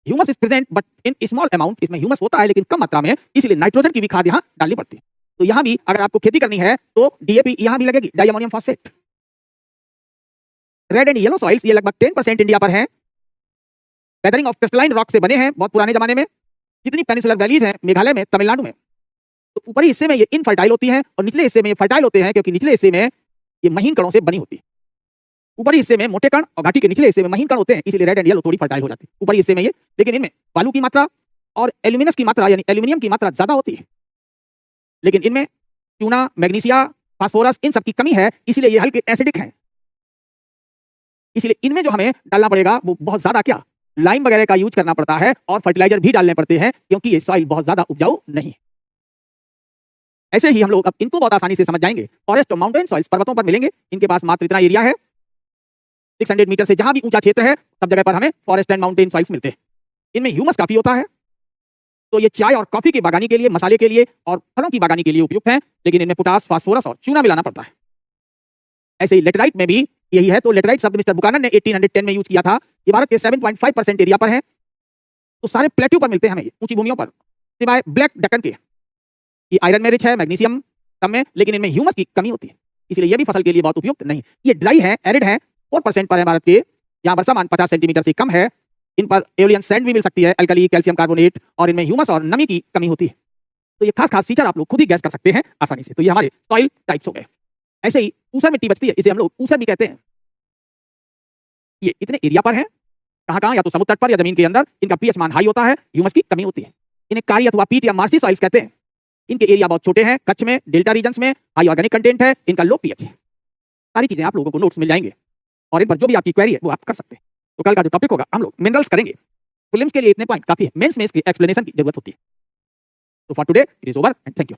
Humus is present but in small amount. इसमें ह्यूमस होता है लेकिन कम मात्रा में, इसलिए नाइट्रोजन की भी खाद यहाँ डालनी पड़ती है। तो यहाँ भी अगर आपको खेती करनी है तो डीएपी यहाँ भी लगेगी, di ammonium phosphate. Red and yellow soils ये लगभग 10% इंडिया पर है। वेदरिंग ऑफ क्रिस्टलाइन रॉक से बने हैं बहुत पुराने जमाने में। जितनी पेनिसुलर वैलीज हैं मेघालय में, तमिलनाडु में, तो ऊपरी हिस्से में ये इनफर्टाइल होती हैं और निचले हिस्से में ये फर्टाइल होते हैं, क्योंकि निचले हिस्से में ये महीन कणों से बनी होती है। ऊपरी हिस्से में मोटे कण और घाटी के निचले हिस्से में महीन कण होते हैं, इसलिए रेड एंड येलो थोड़ी फर्टाइल हो जाती है ऊपरी हिस्से में ये। लेकिन इनमें बालू की मात्रा और एल्यूमिनस की मात्रा यानी एल्यूमिनियम की मात्रा ज्यादा होती है। लेकिन इनमें चूना, मैग्नीशिया, फास्फोरस, इन सब की कमी है, इसलिए ये हल्के एसिडिक हैं। इसलिए इनमें जो हमें डालना पड़ेगा वो बहुत ज्यादा क्या, लाइम वगैरह का यूज करना पड़ता है, और फर्टिलाइजर भी डालने पड़ते हैं, क्योंकि ये सॉइल बहुत ज्यादा उपजाऊ नहीं है। ऐसे ही हम लोग अब इनको बहुत आसानी से समझ जाएंगे। फॉरेस्ट और माउंटेन सॉइल्स पर्वतों पर मिलेंगे। इनके पास मात्र इतना एरिया है, 600 मीटर से जहां भी ऊंचा क्षेत्र है सब जगह पर हमें फॉरेस्ट एंड माउंटेन सॉइल्स मिलते हैं। इनमें ह्यूमस काफी होता है, तो ये चाय और कॉफी की बागानी के लिए, मसाले के लिए और फलों की बागानी के लिए उपयुक्त हैं। लेकिन इनमें पोटास, फास्फोरस और चूना मिलाना पड़ता है। ऐसे ही लेटराइट में भी यही है। तो लेटराइट शब्द मिस्टर बुकानन ने 1810 में यूज किया था। ये भारत के 7.5% एरिया पर है। तो सारे प्लेट्यू पर मिलते हैं हमें, ऊंची भूमियों पर, सिवाय ब्लैक डक्कन के। ये आयरन में रिच है, मैग्नीशियम कम में, लेकिन इनमें ह्यूमस की कमी होती है, इसलिए ये भी फसल के लिए बहुत उपयुक्त नहीं। ये ड्राई है, एरिड है, 4% पर है भारत के। यहाँ वर्षामान 50 सेंटीमीटर से कम है। इन पर एओलियन सैंड भी मिल सकती है, अल्कली, कैल्शियम कार्बोनेट, और इनमें ह्यूमस और नमी की कमी होती है। तो ये खास खास फीचर आप लोग खुद ही गैस कर सकते हैं आसानी से। तो ये हमारे सॉइल टाइप्स हो गए। ऐसे ही ऊसर मिट्टी बचती है, इसे हम लोग ऊसर भी कहते हैं। ये इतने एरिया पर है, कहाँ कहाँ, या तो समुद्र तट पर या जमीन के अंदर। इनका पीएच मान हाई होता है, ह्यूमस की कमी होती है। इन्हें कारी अथवा पीट या मार्सी सॉइल्स कहते हैं। इनके एरिया बहुत छोटे हैं, कच्छ में, डेल्टा रीजन्स में हाई ऑर्गेनिक कंटेंट है, इनका लो पीएच है। सारी चीजें आप लोगों को नोट्स मिल जाएंगे, और इन पर जो भी आपकी क्वेरी है वो आप कर सकते हैं। तो कल का जो टॉपिक होगा हम लोग मिनरल्स करेंगे। प्रीलिम्स के लिए इतने पॉइंट काफी है, मेंस में इसकी एक्सप्लेनेशन की जरूरत होती है। तो for today it is over and thank you.